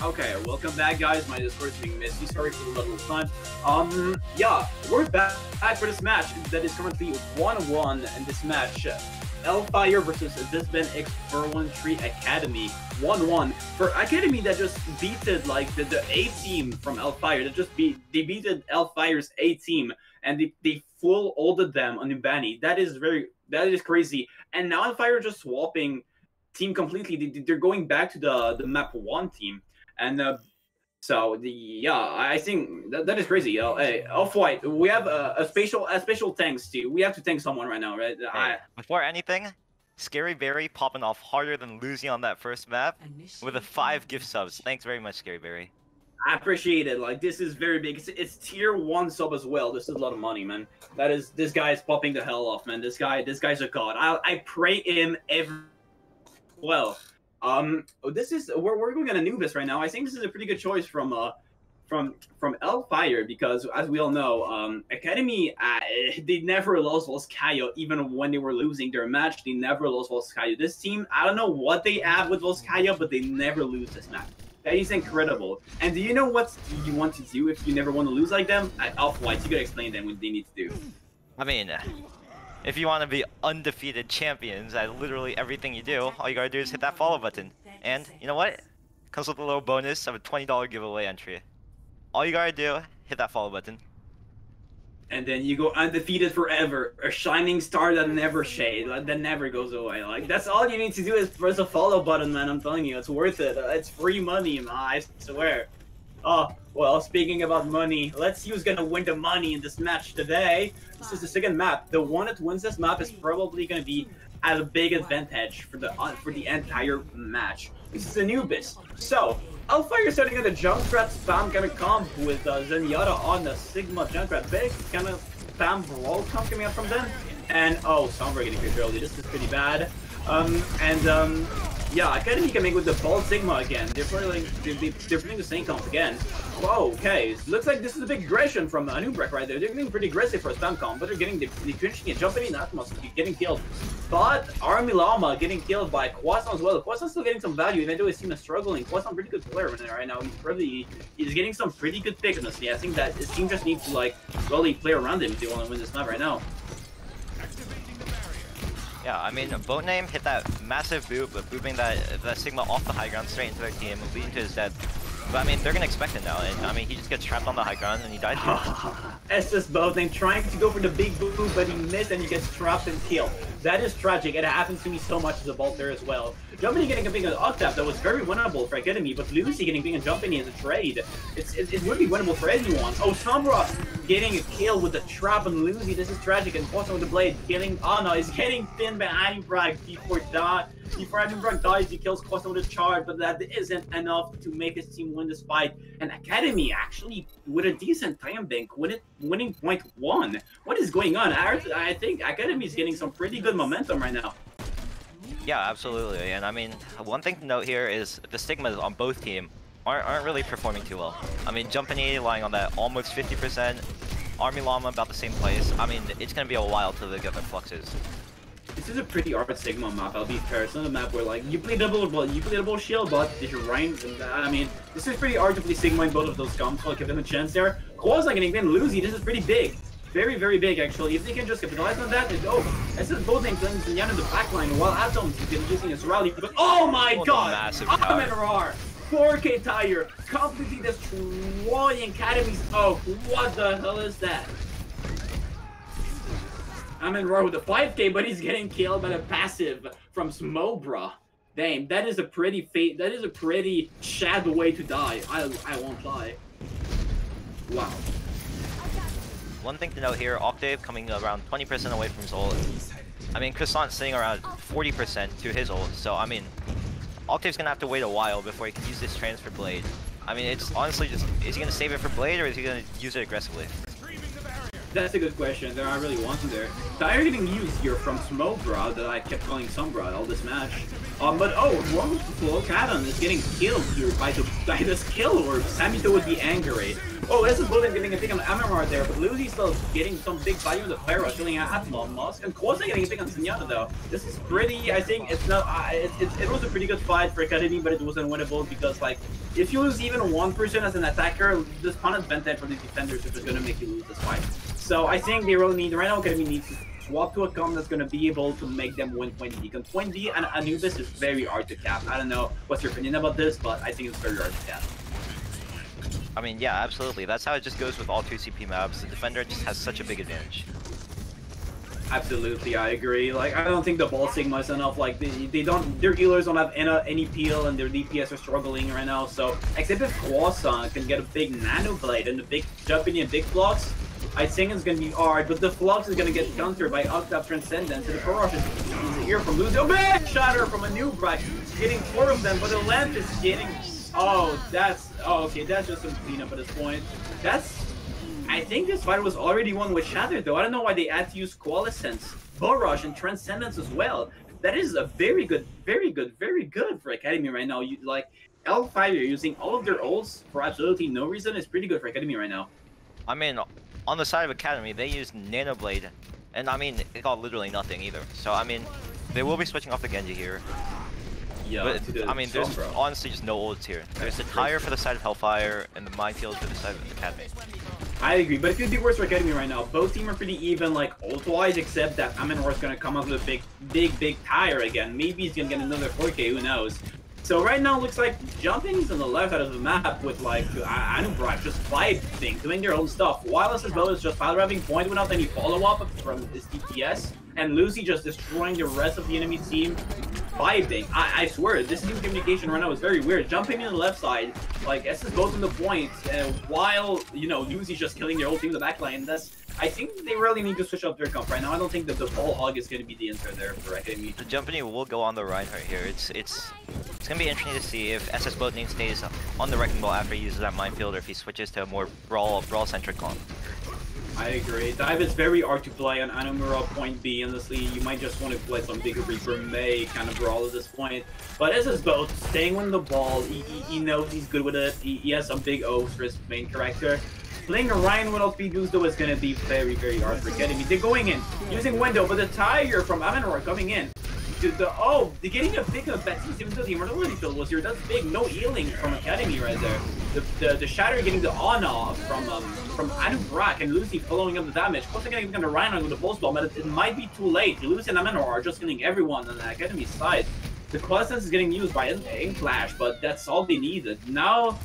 Okay, welcome back, guys. My Discord is being messy. Sorry for the little time. Yeah, we're back for this match that is currently 1-1 in this match. Hellfire versus Visben X Furlong Tree Academy. 1-1 for Academy that just beated like the A team from Hellfire. They beated Hellfire's A team and they full ulted them on Ubani. That is crazy. And now Hellfire just swapping team completely. They're going back to the map 1 team. And so I think that is crazy. Hey, Offwhite, we have a special thanks to you. We have to thank someone right now, right? Hey, before anything, Scary Berry popping off harder than Lucy on that first map with a 5 gift subs. Thanks very much, Scary Berry. I appreciate it. Like, this is very big. It's tier 1 sub as well. This is a lot of money, man. This guy is popping the hell off, man. This guy's a god. I pray him every well. This is we're going on Anubis right now. I think this is a pretty good choice from Hellfire because, as we all know, Academy they never lost Volskaya even when they were losing their match. They never lost Volskaya. This team, I don't know what they have with Volskaya, but they never lose this match. That is incredible. And do you know what you want to do if you never want to lose like them? At Offwhite, you gotta explain them what they need to do. I mean, if you want to be undefeated champions at literally everything you do, all you gotta do is hit that follow button. And you know what? Comes with a little bonus of a $20 giveaway entry. All you gotta do, hit that follow button. And then you go undefeated forever. A shining star that never shades, that never goes away. Like, that's all you need to do is press a follow button, man. I'm telling you, it's worth it. It's free money, man, I swear. Oh, well, speaking about money, let's see who's gonna win the money in this match today. This is the second map. The one that wins this map is probably gonna be at a big advantage for the entire match. This is Anubis. So, Hellfire setting in the Junkrat spam kind of comp with Zenyatta on the Sigma Junkrat. Big kind of spam brawl comp coming up from them. And oh, Sombra getting picked early. This is pretty bad. Yeah, Academy coming with the Bald Sigma again. They're playing the same comp again. Whoa, okay. Looks like this is a big aggression from Anubrek right there. They're getting pretty aggressive for a spam comp, but they're getting the clinching and jumping in Atmos, getting killed. But Army Llama getting killed by Quasson as well. Quasson's still getting some value, even though his team is struggling. Quasson pretty good player right now. He's getting some pretty good pick, honestly. I think that his team just needs to like really play around him if they want to win this map right now. Yeah, I mean, Boat Name hit that massive boop, booping that Sigma off the high ground straight into their team, leading to his death. But I mean, they're gonna expect it now, and I mean, he just gets trapped on the high ground and he dies here. SS Boat Name trying to go for the big boop, but he missed and he gets trapped and killed. That is tragic. It happens to me so much as a bolter as well. Jumping getting a big Octave that was very winnable for Academy, but Lucy getting big and jumping is a trade. It would be winnable for anyone. Oh, Sombra getting a kill with the trap on Lucy. This is tragic. And Quasson with the blade killing. Oh no, he's getting pinned by Anubrek before Anubrek dies. He kills Quasson with a charge, but that isn't enough to make his team win this fight. And Academy actually with a decent time bank, winning point 1. What is going on? I think Academy is getting some pretty good momentum right now. Yeah, absolutely. And I mean, one thing to note here is the Stigmas on both teams aren't really performing too well. I mean, Jumpany lying on that almost 50%, Army Llama about the same place. I mean, it's gonna be a while till they get their fluxes. This is a pretty hard Sigma map, I'll be fair. It's not a map where like you play double shield, but if you're Ryan, I mean, this is pretty hard to play Sigma in both of those comps, so I'll give them a chance there. Quasson getting been Lucy, this is pretty big. Very, very big, actually. If they can just capitalize on that, this is both names playing Zenyatta in the backline, while Atoms is using his rally. But oh my god! Amenrar! 4K tire, completely destroying Academies. Oh, what the hell is that? Amenrar with a 5K, but he's getting killed by the passive from Smobra. Damn, that is a pretty sad way to die. I won't lie. Wow. One thing to note here, Octave coming around 20% away from his ult. I mean, Croissant's sitting around 40% to his ult, so I mean, Octave's gonna have to wait a while before he can use this transfer blade. I mean, it's honestly just, is he gonna save it for blade or is he gonna use it aggressively? That's a good question. There are really one there. Tire getting used here from Smobra that I kept calling Sombra all this match. But oh, one with the flow Cadon is getting killed here by this kill orb. Samito would be angry. Oh, this is Bullet getting a pick on Amenrar there, but Lucy's still getting some big value in the Pharaoh, killing Atmos, and Quasson getting a pick on Zenyatta though. This is pretty, I think, it's not, it was a pretty good fight for Academy, but it wasn't winnable because, like, if you lose even 1% as an attacker, the spawn advantage for the defenders is going to make you lose this fight. So I think they really need, right now Academy needs to swap to a comp that's going to be able to make them win point D. Because point D and Anubis is very hard to cap. I don't know what's your opinion about this, but I think it's very hard to cap. I mean, yeah, absolutely. That's how it just goes with all 2CP maps. The defender just has such a big advantage. Absolutely, I agree. Like, I don't think the Ball Sigma is enough. Like, their healers don't have any peel, and their DPS are struggling right now. So, except if Quasson can get a big Nano Blade and a big jumping and big Flux, I think it's gonna be hard. But the Flux is gonna get countered by Octave Transcendence, and the Pro Rush is here from Lucio. Big shatter from Anubrek, getting 4 of them, but the Lamp is getting. Oh, okay, that's just some cleanup at this point. I think this fight was already won with Shatter, though. I don't know why they had to use Coalescence, Rush, and Transcendence as well. That is a very good for Academy right now. Like, Hellfire using all of their ults for absolutely no reason is pretty good for Academy right now. I mean, on the side of Academy, they used Nano Blade, and I mean, it got literally nothing either. So, I mean, they will be switching off the Genji here. Yeah, but, I mean, there's honestly just no ults here. There's a tire for the side of Hellfire, and the minefield for the side of Academy. I agree, but it could be worse for Academy right now. Both teams are pretty even, like, ult-wise, except that Amenrar is going to come up with a big tire again. Maybe he's going to get another 4K, who knows. So right now, it looks like Jumping's on the left side of the map with, like, Anubrek just vibing, doing their own stuff. While Isabel is just pile-grabbing point without any follow-up from his DPS, and Lucy just destroying the rest of the enemy team. Vibing. I swear, this team communication right now is very weird. Jumping in the left side, like, SS goes on the point, while, you know, Lucy's just killing their whole team in the backline. I think they really need to switch up their comp right now. I don't think that the ball hog is going to be the answer there for Academy. The Jumpany will go on the Reinhardt here. It's gonna be interesting to see if SS Boatname stays on the Wrecking Ball after he uses that minefield, or if he switches to a more brawl-centric comp. I agree. Dive is very hard to play on Anamura point B. Honestly, you might just want to play some bigger Reaper May kind of brawl at this point. But SS Boat staying on the ball, he knows he's good with it. He has some big O's for his main character. Playing Orion without speed boost though is going to be very, very hard for Academy. They're going in, using Window, but the Tiger from Amenor coming in. They're getting a big Baptiste even though the Immortality field was here. That's big, no healing from Academy right there. The Shatter getting the on-off from Anubrak and Lucy following up the damage. Plus they're getting the Reinhardt with the Pulse Bomb, but it might be too late. Lucy and Amenor are just killing everyone on the Academy side. The Quassense is getting used by Flash, but that's all they needed. Now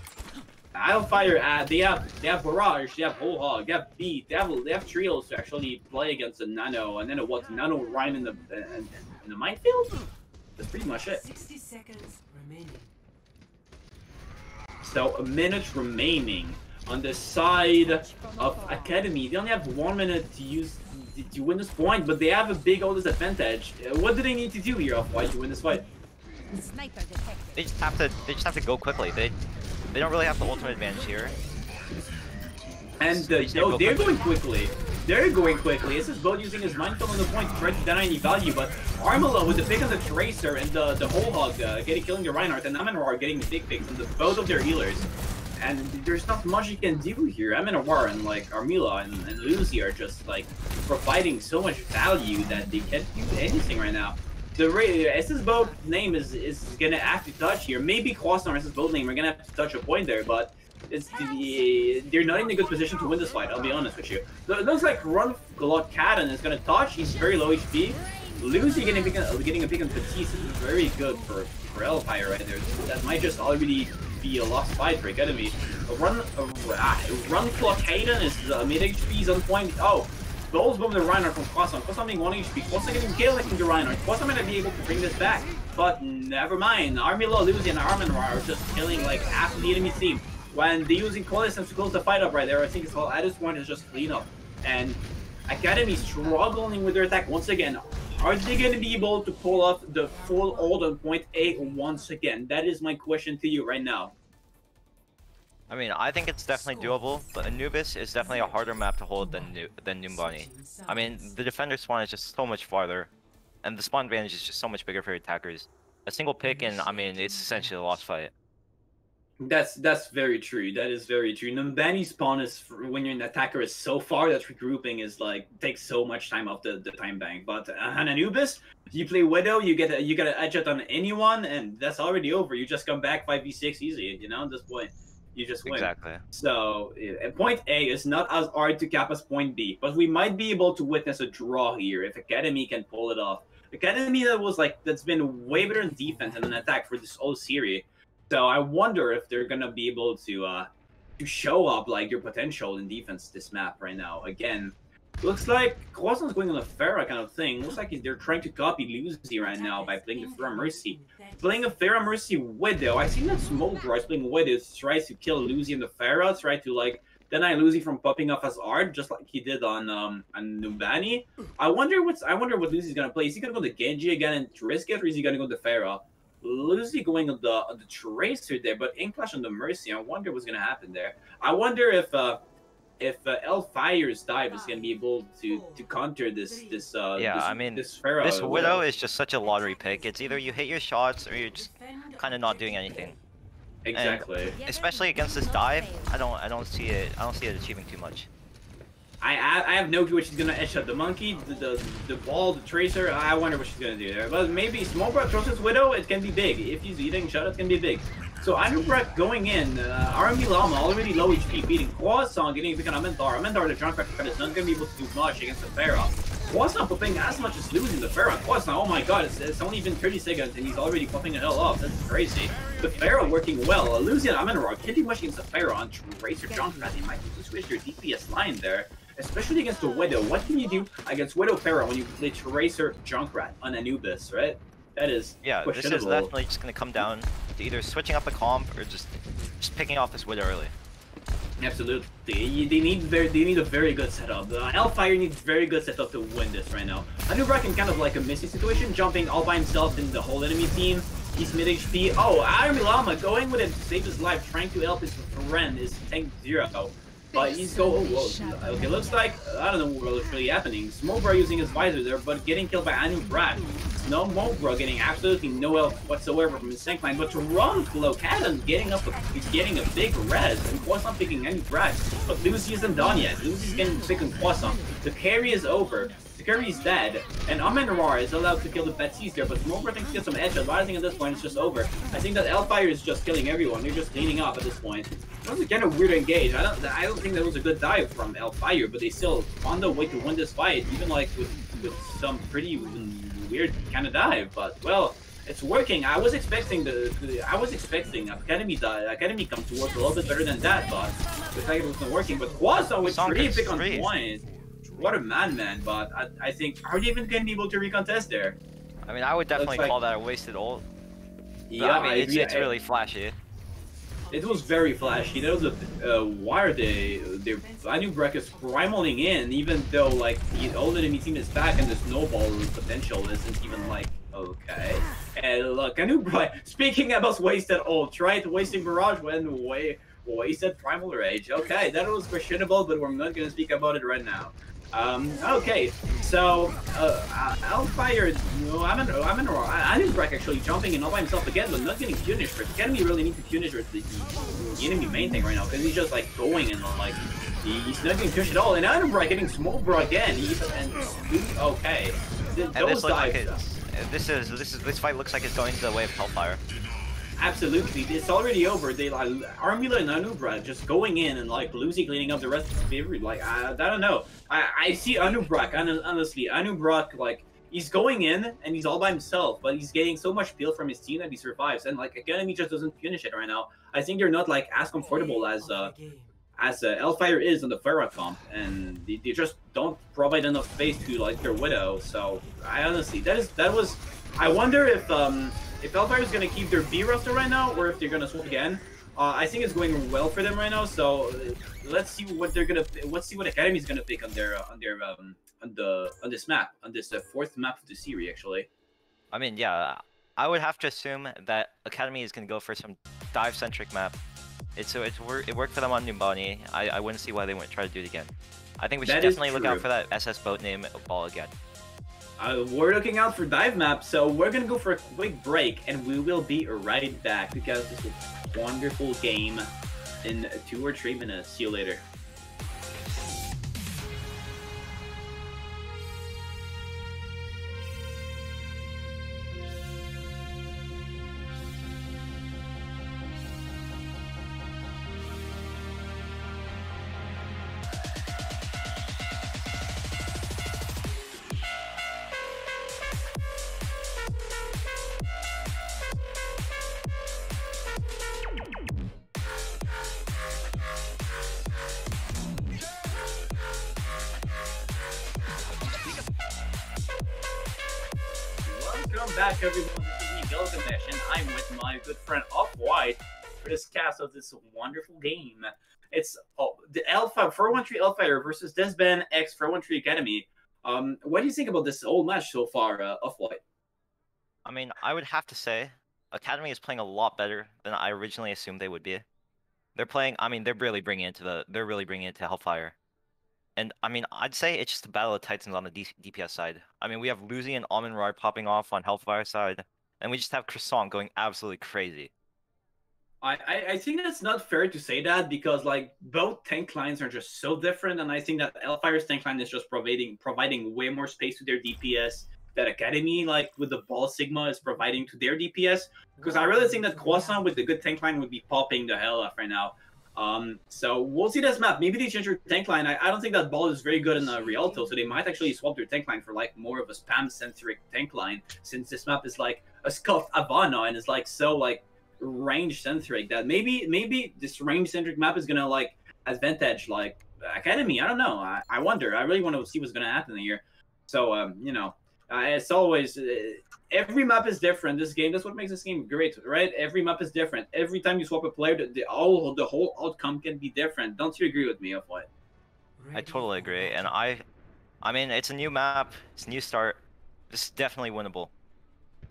Hellfire, they have Barrage, they have Whole Hog, they have Beat, they have trios to actually play against the Nano, and then what? Nano Rhyme in the minefield? That's pretty much it. 60 seconds remaining. So a minute remaining on the side of Academy. They only have 1 minute to use to win this point, but they have a big oldest advantage. What do they need to do here, Offwhite, to win this fight? Sniper detected. They just have to go quickly. They don't really have the ultimate advantage here. And no, they're going quickly. They're going quickly. This is both using his minefield on the point to try to deny any value, but Armala with the pick on the Tracer and the Whole Hog killing the Reinhardt, and Amenor getting the big picks on both of their healers. And there's not much you can do here. Amenor and like Armila and Lucy are just like providing so much value that they can't do anything right now. The SS Boat name is gonna have to touch here. Maybe Quasar and SS Boat name are gonna have to touch a point there, but they're not in a good position to win this fight, I'll be honest with you. It looks like Run Glockaden is gonna touch, he's very low HP. Lucy getting a pick on Batiste is very good for Hellfire right there. That might just already be a lost fight for Academy. Run Glockaden is mid HP, he's on point. Oh, Bowls bomb the Reinhardt from Quasar. Quasar being 1 HP. Quasar getting killed from the Reinhardt. Quasar might not be able to bring this back, but never mind. Armila, Lucy, and Armin are just killing like half the enemy team. When they're using Coalescence to close the fight up right there, I think it's all at this point is just clean up. And Academy struggling with their attack once again. Are they going to be able to pull off the full ult on point A once again? That is my question to you right now. I mean, I think it's definitely doable, but Anubis is definitely a harder map to hold than Numbani. I mean, the defender spawn is just so much farther, and the spawn advantage is just so much bigger for attackers. A single pick, and I mean, it's essentially a lost fight. That's very true. That is very true. Numbani spawn is when you're an attacker is so far that regrouping is like takes so much time off the time bank. But on Anubis, you play Widow, you get an edge out on anyone, and that's already over. You just come back 5v6 easy. You know, at this point. You just win. Exactly. So, point A is not as hard to cap as point B, but we might be able to witness a draw here if Academy can pull it off. Academy that's been way better in defense than an attack for this whole series. So I wonder if they're gonna be able to show up like their potential in defense this map right now. Again, looks like Quason's going on a Pharah kind of thing. Looks like they're trying to copy Lucy right now by playing the Pharah Mercy. Playing a Pharah Mercy Widow. I seen that Smoke Draw is playing Widow, tries to kill Lucy and the Pharah, try to like deny Lucy from popping off as art, just like he did on Numbani. I wonder what Lucy's gonna play. Is he gonna go to Genji again and risk it, or is he gonna go to Pharah? Lucy going on the Tracer there, but Inkflash on the Mercy. I wonder what's gonna happen there. I wonder if Hellfire's dive is gonna be able to counter this Widow is just such a lottery pick. It's either you hit your shots or you're just kind of not doing anything. Exactly. And especially against this dive, I don't see it achieving too much. I have no clue what she's gonna edge up. The monkey, the ball, the tracer. I wonder what she's gonna do there. But maybe Smallbrook throws his Widow. It can be big. If he's eating shot, it can be big. So Anubrak going in, RMB Llama already low HP, beating Quasong, getting a pick on Amentar. Amentar, the Junkrat is not going to be able to do much against the Pharah. Quasong popping as much as losing the Pharah. Quasong, oh my god, it's only been 30 seconds and he's already popping the hell off. That's crazy. The Pharah working well. Lucy and Amentar can't do much against the Pharah on Tracer Junkrat. They might need to switch their DPS line there. Especially against the Widow. What can you do against Widow Pharah when you play Tracer Junkrat on Anubis, right? That is this is definitely just going to come down to either switching up a comp or just picking off this Widow early. Absolutely. They need a very good setup. Hellfire needs very good setup to win this right now. Anubrak in kind of like a missy situation, jumping all by himself in the whole enemy team. He's mid HP. Oh, Army Llama going with it to save his life, trying to help his friend is tank 0. But he's okay, looks like, I don't know what's really happening. Smobra using his visor there, but getting killed by Anubrak. No Smobra getting absolutely no help whatsoever from his tank line, but to run below Cannon getting a big res, and Croissant picking Anubrak. But Lucy isn't done yet. Lucy's getting picking Croissant. The carry is over. The carry is dead, and Amenrar is allowed to kill the Betsys there, but Smobra thinks to get some headshot, but I think at this point it's just over. I think that Hellfire is just killing everyone. They're just cleaning up at this point. That was a kind of weird engage. I don't think that was a good dive from Hellfire, but they still found a way to win this fight, even like with some pretty weird kind of dive. But well, it's working. I was expecting Academy come to work a little bit better than that, but the fact it wasn't working. But Quasar with 3 pick on point. What a man, but I think, are they even going to be able to recontest there? I mean, I would definitely call that a wasted ult. Yeah, I mean, it's really flashy. It was very flashy. That was why are they Anubrak is primaling in, even though like the old enemy team is back and the snowball potential isn't even like okay. And look, Anubrak, speaking about wasted ult, tried wasting Mirage when wasted Primal Rage. Okay, that was questionable, but we're not gonna speak about it right now. Okay, so, Hellfire, Anubrak actually jumping in all by himself again, but not getting punished. But Academy really need to punish the enemy main thing right now, because he's just like going and like, he's not getting punished at all. And Anubrak getting Smobra again, okay. This fight looks like it's going the way of Hellfire. Absolutely, it's already over. They like Armula and Anubrak just going in and like Lucy cleaning up the rest of the favorite. Like I don't know. I see Anubrak, honestly, Anubrak like he's going in and he's all by himself, but he's getting so much peel from his team that he survives. And like Academy just doesn't finish it right now. I think they're not like as comfortable as Hellfire is on the Pharah comp, and they just don't provide enough space to like their Widow. So I honestly, that was. I wonder if Hellfire is gonna keep their B roster right now, or if they're gonna swap again. I think it's going well for them right now. So let's see what they're gonna. Let's see what Academy's gonna pick on this map, on this 4th map of the series actually. I mean, yeah, I would have to assume that Academy is gonna go for some dive-centric map. It worked for them on Numbani. I wouldn't see why they wouldn't try to do it again. I think we should definitely look out for that SS boat name ball again. We're looking out for dive map, so we're gonna go for a quick break, and we will be right back because this is a wonderful game in 2 or 3 minutes. See you later. Welcome back, everyone. This is me, Gilgamesh, and I'm with my good friend Offwhite for this cast of this wonderful game. It's the 413 Hellfire versus Desban X 413 Academy. What do you think about this whole match so far, Offwhite? I mean, I would have to say Academy is playing a lot better than I originally assumed they would be. They're playing. I mean, they're really bringing it to Hellfire. And I mean, I'd say it's just a battle of titans on the DPS side. I mean, we have Lucy and Almond popping off on Hellfire side, and we just have Croissant going absolutely crazy. I think that's not fair to say that, because like both tank lines are just so different, and I think that Hellfire's tank line is just providing way more space to their DPS that Academy, like with the Ball Sigma, is providing to their DPS. Because I really think that Croissant with the good tank line would be popping the hell off right now. So we'll see this map. Maybe they change their tank line. I don't think that Ball is very good in Rialto, so they might actually swap their tank line for like more of a spam-centric tank line, since this map is like a scuffed Havana and is like so like range-centric that maybe this range-centric map is gonna like advantage like Academy. I don't know. I wonder. I really want to see what's gonna happen here. So you know, It's always every map is different. This game, that's what makes this game great, right? Every map is different. Every time you swap a player, the whole outcome can be different. Don't you agree with me, Offwhite? I totally agree, and I mean, it's a new map, it's a new start. This is definitely winnable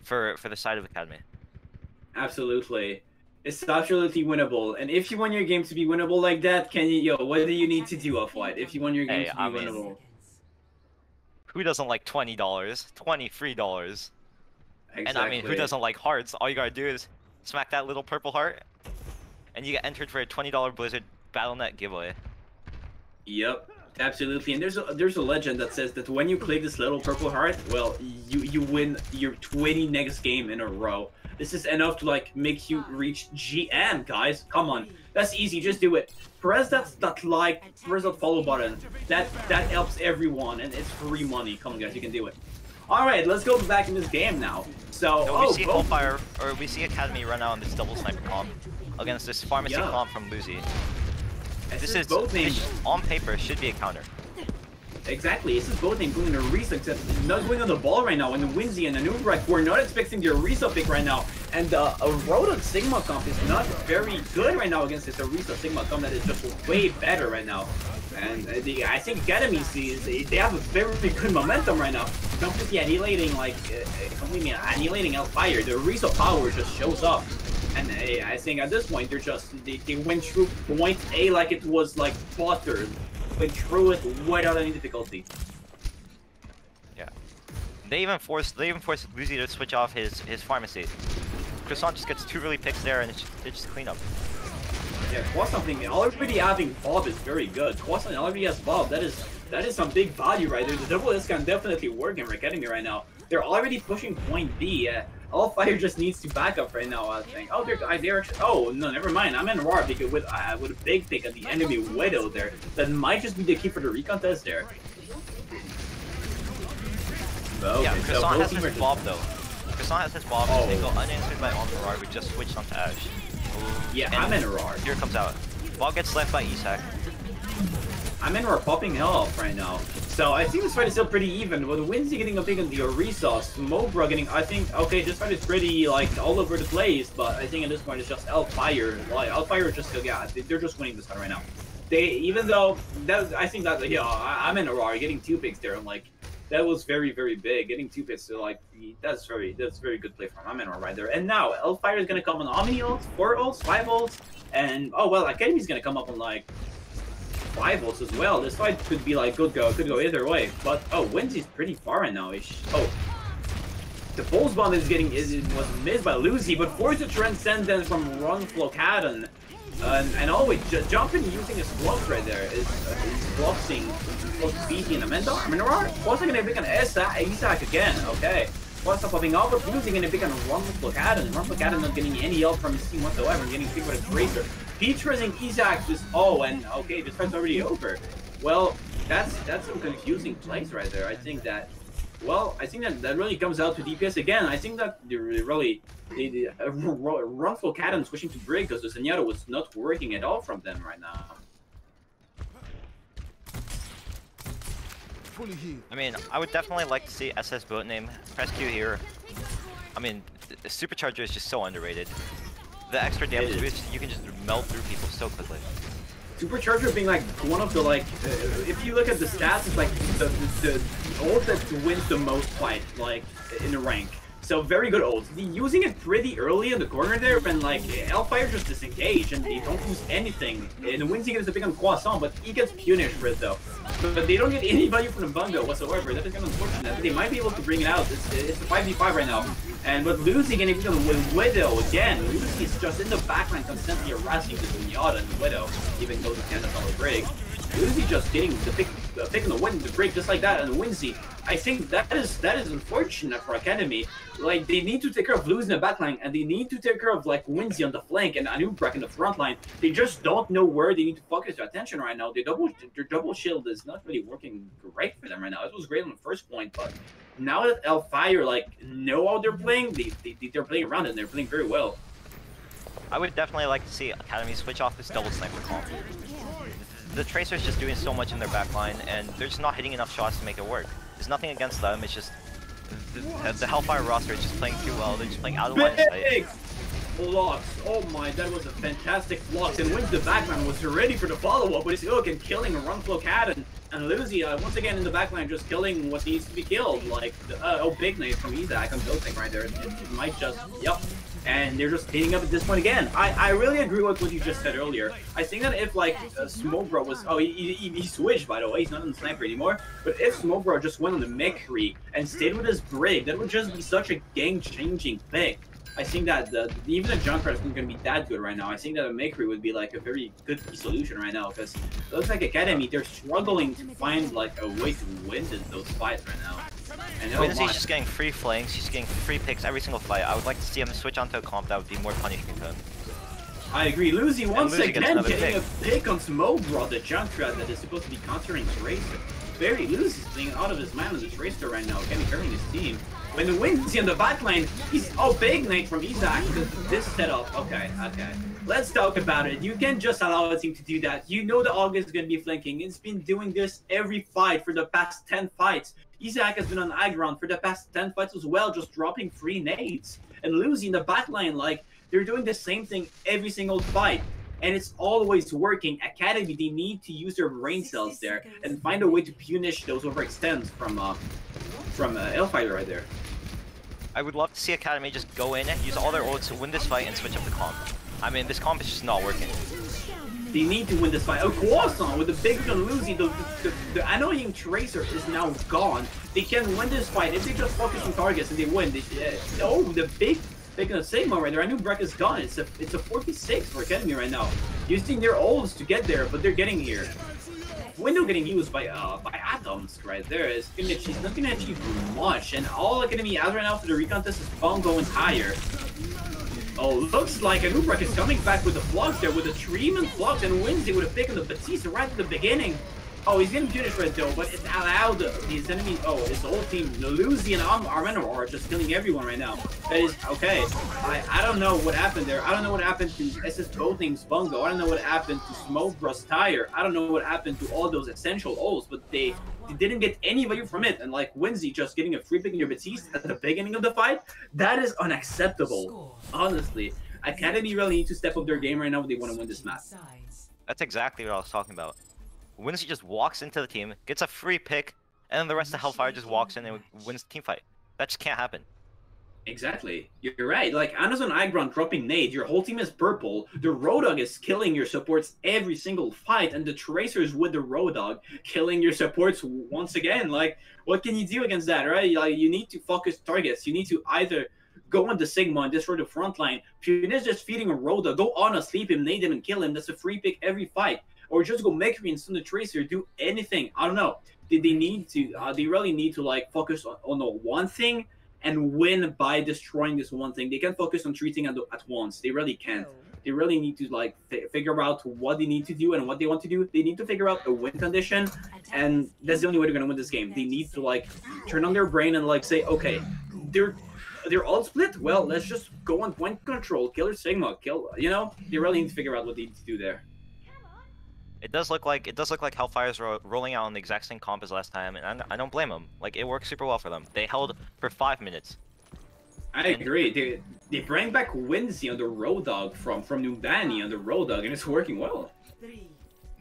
for the side of Academy. Absolutely. It's absolutely winnable. And if you want your game to be winnable like that, what do you need to do, Offwhite? If you want your game to be winnable. Who doesn't like $20? $23. Exactly. And I mean, who doesn't like hearts? All you gotta do is smack that little purple heart, and you get entered for a $20 Blizzard Battle.net giveaway. Yep, absolutely. And there's a legend that says that when you click this little purple heart, well, you win your 20 next game in a row. This is enough to like make you reach GM, guys. Come on, that's easy. Just do it. Press that like, press that follow button. That helps everyone, and it's free money. Come on, guys, you can do it. All right, let's go back in this game now. So, we see Hellfire, or we see Academy run out on this double sniper comp against this pharmacy comp from Lucy. This is on paper should be a counter. Exactly, this is both named going to Arisa, except not going on the ball right now. And the Winzy and the Nubrek, we're not expecting the Arisa pick right now. And a Rotom Sigma comp is not very good right now against this Arisa Sigma comp that is just way better right now. And I think Academy sees they have a very good momentum right now. Completely annihilating Hellfire. The Arisa power just shows up. And I think at this point they went through point A like it was like butter. Went through it without any difficulty. Yeah. They even forced Lucy to switch off his pharmacy. Croissant just gets 2 early picks there, and it's just clean up. Yeah, Croissant already having Bob is very good. Croissant already has Bob. That is some big value right there. The double S can definitely work in Academy right now. They're already pushing point B. Hellfire just needs to back up right now, I think. Oh, oh no, never mind. I'm in Roar because with a big pick at the enemy Widow there. That might just be the key for the recontest there. Okay, yeah, Croissant has his Bob though. Croissant has his Bob. Oh. They go unanswered by on Roar. We just switched onto Ash. Yeah, I'm in Roar. Here comes out. Bob gets left by Isak. I'm in Roar popping hell off right now. So I think this fight is still pretty even. With Winzy getting a pick on the Orisa, Smobra getting, I think, okay, this fight is pretty, like, all over the place, but I think at this point it's just Hellfire. Like, Hellfire just, yeah, they're just winning this fight right now. Even though, I think that, yeah, I'm in Aurora, getting 2 picks there, and, like, that was very, very big. Getting 2 picks, so, like, that's very good play from him. I'm in Aurora right there. And now, Hellfire is going to come on how many ults? 4 ults? 5 ults? And, oh, well, Academy's going to come up on, like, 5 ults as well. This fight could be like could go either way. But oh, Winzy's pretty far right now. Oh, the pulse bomb was missed by Lucy, but forced to transcendence from Runflocaden. And always jumping using his blocks right there is blocking BT and Amanda. Minerar also gonna pick an Isak again. Okay. What's up popping off, but Lucy gonna pick on Runflocaden. Runflocaden not getting any help from his team whatsoever, getting picked by the Tracer. Featuring Isak just and okay, this fight's already over. Well, that's some confusing plays right there. I think that really comes out to DPS again. I think that Runflocaden switching to Brig because the Zenyatta was not working at all from them right now. I mean, I would definitely like to see SS boat name press Q here. I mean, the Supercharger is just so underrated. The extra damage boost, you can just melt through people so quickly. Supercharger being like one of the if you look at the stats, it's like the ult that wins the most fight like in the rank. So very good ult. Using it pretty early in the corner there, when like Hellfire just disengage and they don't use anything. And Winzy gets a pick on Croissant, but he gets punished for it though. But they don't get any value from the bundle whatsoever. That is kind of unfortunate. They might be able to bring it out. It's a 5v5 right now. And with Lucy getting picked on with Widow again, Lucy is just in the backline constantly harassing the Zenyatta and Widow, even though the cannon on the break. Lucy just getting the pick on the win, the break just like that, and Winzy. I think that is unfortunate for Academy. Like they need to take care of Lucy in the backline, and they need to take care of like Winzy on the flank and Anubrak in the front line. They just don't know where they need to focus their attention right now. Their double shield is not really working great for them right now. It was great on the first point, but now that Hellfire like know how they're playing, they're playing around and they're playing very well. I would definitely like to see Academy switch off this double sniper comp. The Tracer's just doing so much in their backline, and they're just not hitting enough shots to make it work. There's nothing against them, it's just The Hellfire roster is just playing too well. They're just playing out of line of sight. Big blocks. Oh my, that was a fantastic blocks. And wins the backline was ready for the follow-up, but it's hook and killing a run flow cat and Lucy once again in the backline just killing what needs to be killed. Like big nade from Isaac on ghosting right there. It might just and they're just hitting up at this point again. I really agree with what you just said earlier. I think that if like Smokebro was he switched by the way, he's not in the sniper anymore. But if Smokebro just went on the Mekri and stayed with his Brig, that would just be such a game-changing thing. I think that even the Junkrat isn't going to be that good right now. I think that a Mekri would be like a very good solution right now because it looks like Academy, they're struggling to find like a way to win those fights right now. And Winsy's just getting free flanks, he's getting free picks every single fight. I would like to see him switch onto a comp that would be more punishing to him. I agree. Lucy once again getting pick. a pick on Smokebro, the Junkrat that is supposed to be countering Tracer. Very Lucy's playing out of his mind on the Tracer right now, getting carrying his team. When the Winzy on the backline, he's big nade from Isaac. This setup, okay. Let's talk about it. You can't just allow a team to do that. You know the August is going to be flanking. It's been doing this every fight for the past 10 fights. Isaac has been on high ground for the past 10 fights as well, just dropping 3 nades. And Lucy in the backline, like, they're doing the same thing every single fight. And it's always working. Academy, they need to use their brain cells there and find a way to punish those overextends from Hellfire right there. I would love to see Academy just go in, use all their ults to win this fight and switch up the comp. I mean, this comp is just not working. They need to win this fight. Croissant with the big gun Lucy, the annoying Tracer is now gone. They can win this fight if they just focus on targets and they win. The big Sigma right there. I knew Breck is gone. It's a 46 for Academy right now. Using their ults to get there, but they're getting here. Window getting used by Atoms right there. She's not gonna achieve much, and all Academy has right now for the recontest is Bongo and Tire. Oh, looks like Anubrek is coming back with the flux there, with the Treatment flux, and wins it with a pick on the Batista right at the beginning. Oh, he's getting punished right though, but it's allowed his enemy. Oh, his whole team, the Lucy and Armenor are just killing everyone right now. That is okay. I don't know what happened there. I don't know what happened to SS Boating's Bungo. I don't know what happened to Smokebro's Tire. I don't know what happened to all those essential ults, but they didn't get any value from it. And like Winsy just getting a free pick in your Batiste at the beginning of the fight, that is unacceptable. Honestly, Academy really need to step up their game right now if they want to win this match. That's exactly what I was talking about. Wincy just walks into the team, gets a free pick, and then the rest of Hellfire just walks in and wins the team fight. That just can't happen. Exactly. You're right. Like, Anna's on high ground dropping nades, your whole team is purple, the Roadhog is killing your supports every single fight, and the Tracers with the Roadhog killing your supports once again. Like, what can you do against that, right? Like, you need to focus targets. You need to either go on the Sigma and destroy the front line. If you're just feeding a Roadhog, go on a sleep him, nade him, and kill him. That's a free pick every fight. Or just go Mekri and stun the Tracer, do anything. I don't know. They need to, they really need to like focus on the one thing and win by destroying this one thing. They can't focus on 3 things at once. They really can't. They really need to like figure out what they need to do and what they want to do. They need to figure out a win condition, and that's the only way they're gonna win this game. They need to like turn on their brain and like say, okay, they're all split. Well, let's just go on point control, kill their Sigma, kill. You know, they really need to figure out what they need to do there. It does look like Hellfire's rolling out on the exact same comp as last time, and I don't blame them. Like, it works super well for them. They held for 5 minutes. I agree. They bring back Wincy on the Roadhog from Numbani on the Roadhog, and it's working well.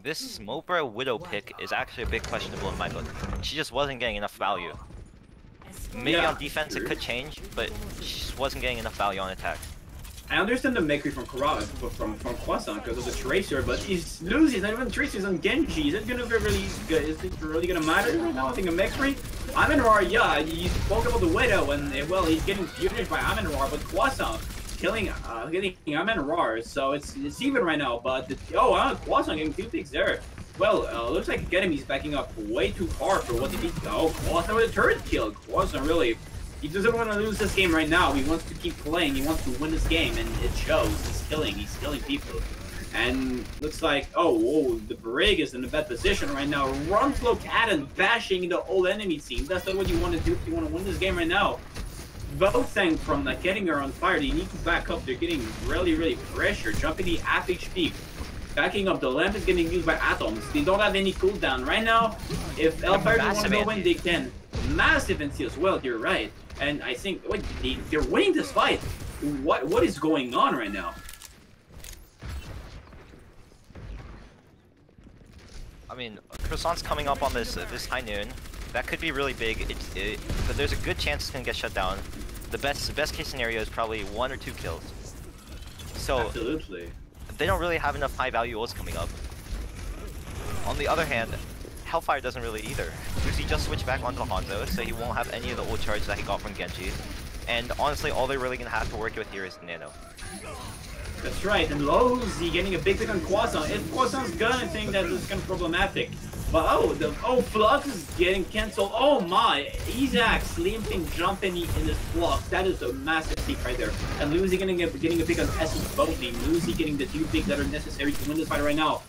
This Smokebro Widow pick is actually a bit questionable in my book. She just wasn't getting enough value. Maybe on defense it could change, but she just wasn't getting enough value on attack. I understand the Mekri from Croissant because of the Tracer, but he's losing. Not even Tracer's on Genji. Is it really gonna matter right now? I think a Mekri. Amenrar, yeah, you spoke about the Widow, and well, he's getting punished by Amenrar, but Croissant getting Amenrar, so it's even right now. But Croissant getting 2 picks there. Well, looks like Academy's backing up way too far for what they need. Oh, Croissant with a turret kill. Croissant really. He doesn't want to lose this game right now. He wants to keep playing. He wants to win this game, and it shows. He's killing people. And looks like, whoa, the Brig is in a bad position right now. Run flow cannon bashing the old enemy team. That's not what you want to do if you want to win this game right now. Voting from like getting her on fire. They need to back up. They're getting really pressured. Jumping the half HP. Backing up. The lamp is getting used by Atoms. They don't have any cooldown right now. If Hellfire doesn't want to go in, they can. Massive NC as well. You're right. And I think wait, they're winning this fight. What is going on right now? I mean, Croissant's coming up on this high noon. That could be really big, but there's a good chance it's gonna get shut down. The best case scenario is probably 1 or 2 kills. So Absolutely. they don't really have enough high value ults coming up. On the other hand, Hellfire doesn't really either. Because he just switched back onto Hanzo, so he won't have any of the ult charge that he got from Genji. And honestly, all they're really gonna have to work with here is Nano. That's right, and Lozy getting a big pick on Croissant. If Croissant's gonna think that this is kind of problematic. But Flux is getting cancelled. Oh my! Isaac sleeping, jumping in this Flux. That is a massive peak right there. And Lucy getting a pick on Essence Boating. Lucy getting the 2 picks that are necessary to win this fight right now.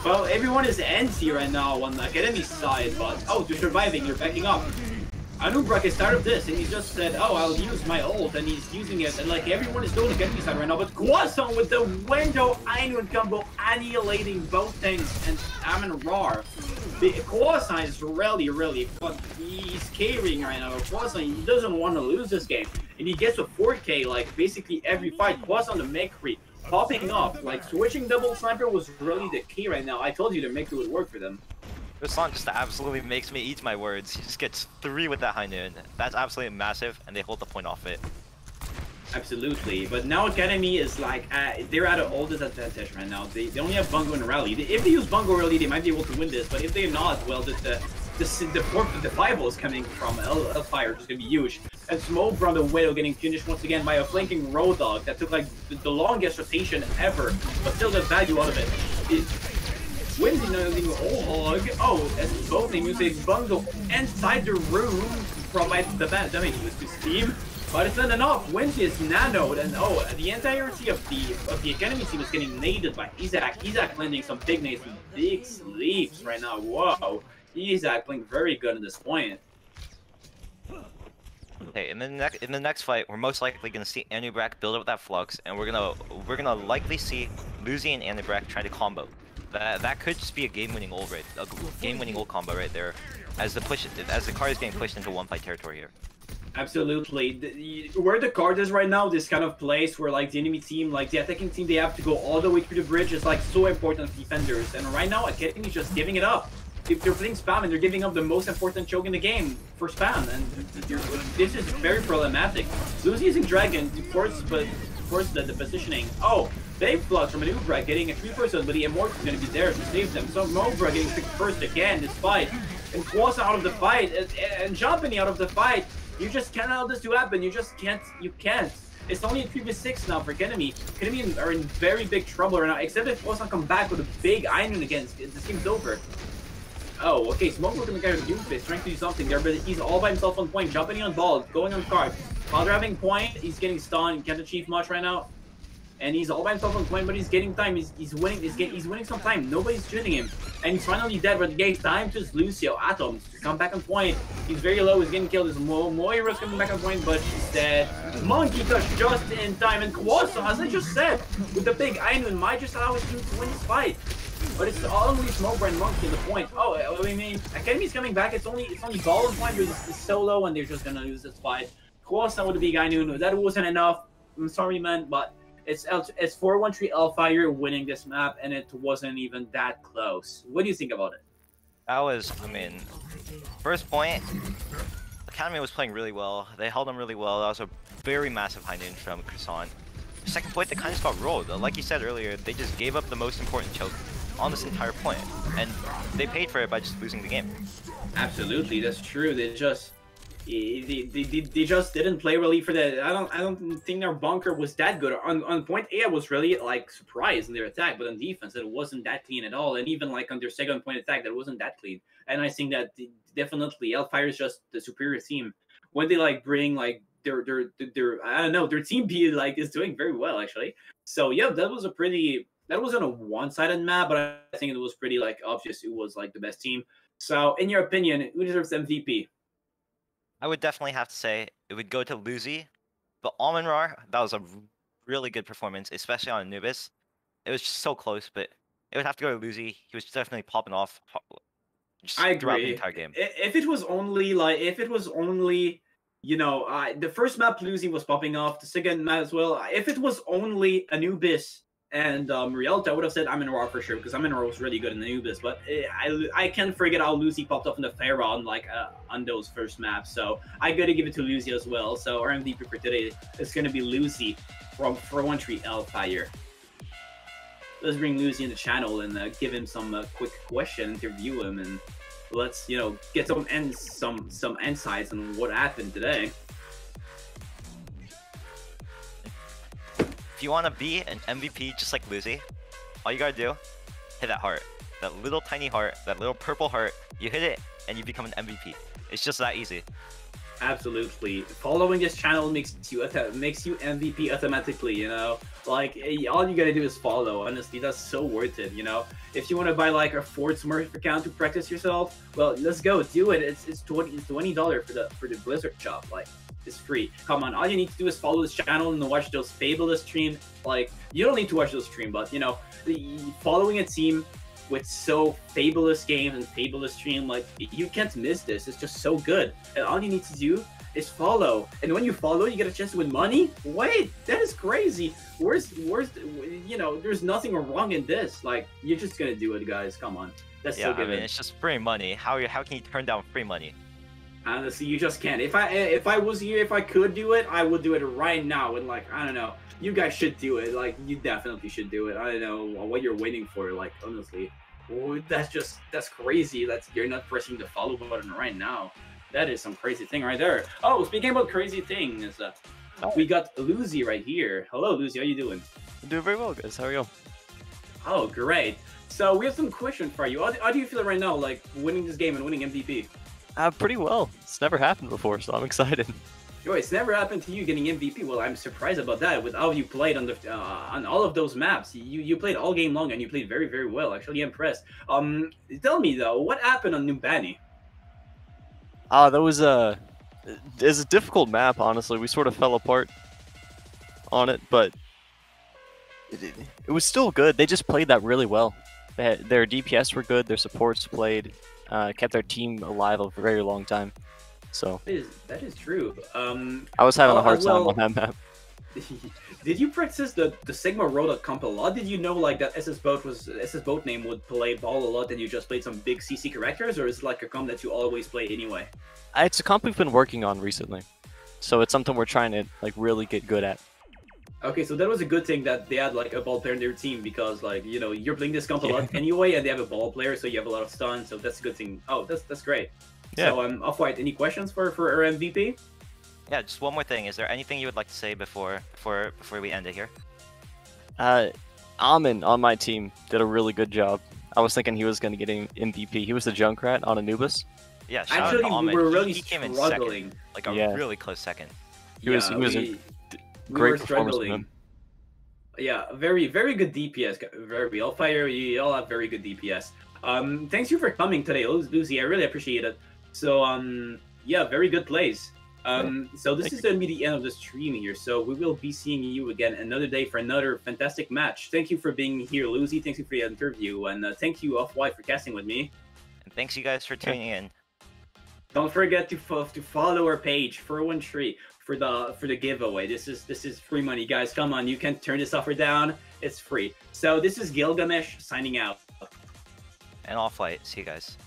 Well, everyone is antsy right now on the Academy side, but they're surviving, you're backing up. Anubrak is tired of this, and he just said, oh, I'll use my ult, and he's using it, and like everyone is doing Academy side right now, but Croissant with the window Ainun combo annihilating both things, and Amin Rar. Croissant is really, but he's carrying right now. Croissant, he doesn't want to lose this game, and he gets a 4K like basically every fight. Croissant the Mekri popping up, like switching double sniper was really the key right now. I told you the Mekri would work for them. Croissant just absolutely makes me eat my words. He just gets 3 with that high noon. That's absolutely massive, and they hold the point off it. Absolutely, but now Academy is like, they're at an all disadvantage right now. They only have Bungo and Rally. If they use Bungo Rally, they might be able to win this, but if they're not, well, the 5 is coming from Hellfire, which is going to be huge. And Smoke from the Widow getting finished once again by a flanking Road Dog that took like the longest rotation ever, but still got value out of it. Windy nothing hog. Oh, as both names say Bungo inside the room provides the bad damage to Steam. But it's not enough. Windy is nanoed, and the entirety of the Academy team is getting naded by Isaac. Isaac landing some big nades and big sleeps right now. Whoa. Isaac playing very good at this point. Okay, in the next fight, we're most likely gonna see Anubrak build up that Flux, and we're gonna likely see Lucy and Anubrak try to combo. That could just be a game-winning ult combo right there, as the card is getting pushed into one fight territory here. Absolutely. Where the card is right now, this kind of place where like the enemy team, like the attacking team, they have to go all the way through the bridge is like so important for defenders. And right now, Academy is just giving it up. If they're playing spam and they're giving up the most important choke in the game for spam, and this is very problematic. Lucy using Dragon to force the positioning. Oh, they Flux from Manubra getting a 3%, but the Immortal is going to be there to save them. So Manubra getting picked first again this fight, and Croissant out of the fight, and Jumpany out of the fight. You just can't allow this to happen. You just can't. You can't. It's only a 3v6 now for Academy. Academy are in very big trouble right now, except if Croissant come back with a big Ainun against it. This game's over. Oh, okay, Smoke looking like a Doomfist, trying to do something there, but he's all by himself on point, jumping on ball, going on card. While they're having point, he's getting stunned, can't achieve much right now. And he's all by himself on point, but he's getting time, he's winning some time, nobody's shooting him. And he's finally dead, but he gave time to Lucio Atoms to come back on point. He's very low, he's getting killed, his Moira's coming back on point, but he's dead. Monkey touch just in time, and Croissant, as I just said, with the big Ainun, might just allow his team to win this fight. But it's only Smoke and Monkey in the point. Oh, I mean, Academy's coming back. It's only Ball's point. It's solo, and they're just gonna lose this fight. Croissant with the big Ainun. That wasn't enough. I'm sorry, man, but it's 4-1-3 Hellfire winning this map, and it wasn't even that close. What do you think about it? That was, I mean, first point, Academy was playing really well. They held them really well. That was a very massive high noon from Croissant. Second point, they kind of just got rolled. Like you said earlier, they just gave up the most important choke on this entire point, and they paid for it by just losing the game. Absolutely, that's true. They just didn't play really for the. I don't think their bunker was that good. On point A, I was really like surprised in their attack, but on defense, it wasn't that clean at all. And even like on their second point attack, that wasn't that clean. And I think that definitely Hellfire is just the superior team when they like bring like their I don't know, their team B like is doing very well actually. So yeah, that wasn't a one-sided map, but I think it was pretty like obvious it was like the best team. So in your opinion, who deserves MVP? I would definitely have to say it would go to Lucy, but Almenrar, that was a really good performance, especially on Anubis. It was just so close, but it would have to go to Lucy. He was definitely popping off just I throughout agree. the entire game. If it was only you know, the first map Lucy was popping off, the second map as well. If it was only Anubis and Rialto, I would have said Amin-Ra for sure, because Amin-Ra was really good in Anubis. But I can't forget how Lucy popped off in the Pharaoh on on those first maps. So I gotta give it to Lucy as well. So our MVP for today is gonna be Lucy from 413 Hellfire. Let's bring Lucy in the channel and give him some quick question, interview him, and let's get some insights on what happened today. If you want to be an MVP just like Lucy, all you gotta do, hit that heart. That little tiny heart, that little purple heart, you hit it and you become an MVP. It's just that easy. Absolutely. Following this channel makes you MVP automatically, you know? Like, all you gotta do is follow. Honestly, that's so worth it, you know? If you want to buy like a Ford Smurf account to practice yourself, well, let's go, do it. It's $20 for the Blizzard shop. Like, it's free. Come on, all you need to do is follow this channel and watch those fabulous streams. Like, you don't need to watch those streams, but you know, following a team with so fabulous games and fabulous stream, like, you can't miss this. It's just so good, and all you need to do is follow. And when you follow, you get a chance to win money. Wait, that is crazy. Where's you know, there's nothing wrong in this. Like, you're just gonna do it, guys. Come on, that's so good. I mean, it's just free money. How can you turn down free money? Honestly, you just can't. If I was here, if I could do it, I would do it right now. And like, I don't know, you guys should do it. Like, you definitely should do it. I don't know what you're waiting for. Like, honestly, that's crazy. You're not pressing the follow button right now. That is some crazy thing right there. Oh, speaking about crazy things, we got Lucy right here. Hello, Lucy. How you doing? I'm doing very well, guys. How are you? Oh, great. So we have some questions for you. How do you feel right now, like winning this game and winning MVP? Pretty well. It's never happened before, so I'm excited. Yo, it's never happened to you getting MVP. Well, I'm surprised about that. With how you played on on all of those maps, you played all game long and you played very, very well. Actually, impressed. Tell me though, what happened on Numbani? That was it's a difficult map. Honestly, we sort of fell apart on it, but it was still good. They just played that really well. Their DPS were good. Their supports played. Kept their team alive a very long time. So that is true. I was having a hard time on that map. Did you practice the Sigma Road comp a lot? Did you know like that SS boat name would play ball a lot and you just played some big CC characters, or is it like a comp that you always play anyway? It's a comp we've been working on recently, so it's something we're trying to like really get good at. Okay, so that was a good thing that they had like a ball player in their team, because like, you know, you're playing this comp a lot anyway, and they have a ball player, so you have a lot of stun, so that's a good thing. Oh, that's great. Yeah. So Offwhite, any questions for our MVP? Yeah, just one more thing. Is there anything you would like to say before we end it here? Amin on my team did a really good job. I was thinking he was going to get an MVP. He was the Junkrat on Anubis. Yeah, actually, we were really he came struggling. In second, like a really close second. He was great performance from him. Yeah, very, very good DPS. Very Hellfire, you all have very good DPS. Thanks you for coming today, Lucy. I really appreciate it. So, yeah, very good plays. So this is going to be the end of the stream here. So we will be seeing you again another day for another fantastic match. Thank you for being here, Lucy. Thank you for the interview, and thank you, Offwhite, for casting with me. And thanks you guys for tuning in. Don't forget to follow our page 413 for the giveaway. This is free money, guys. Come on, you can turn this offer down. It's free. So this is Gilgamesh signing out. And Offwhite. See you guys.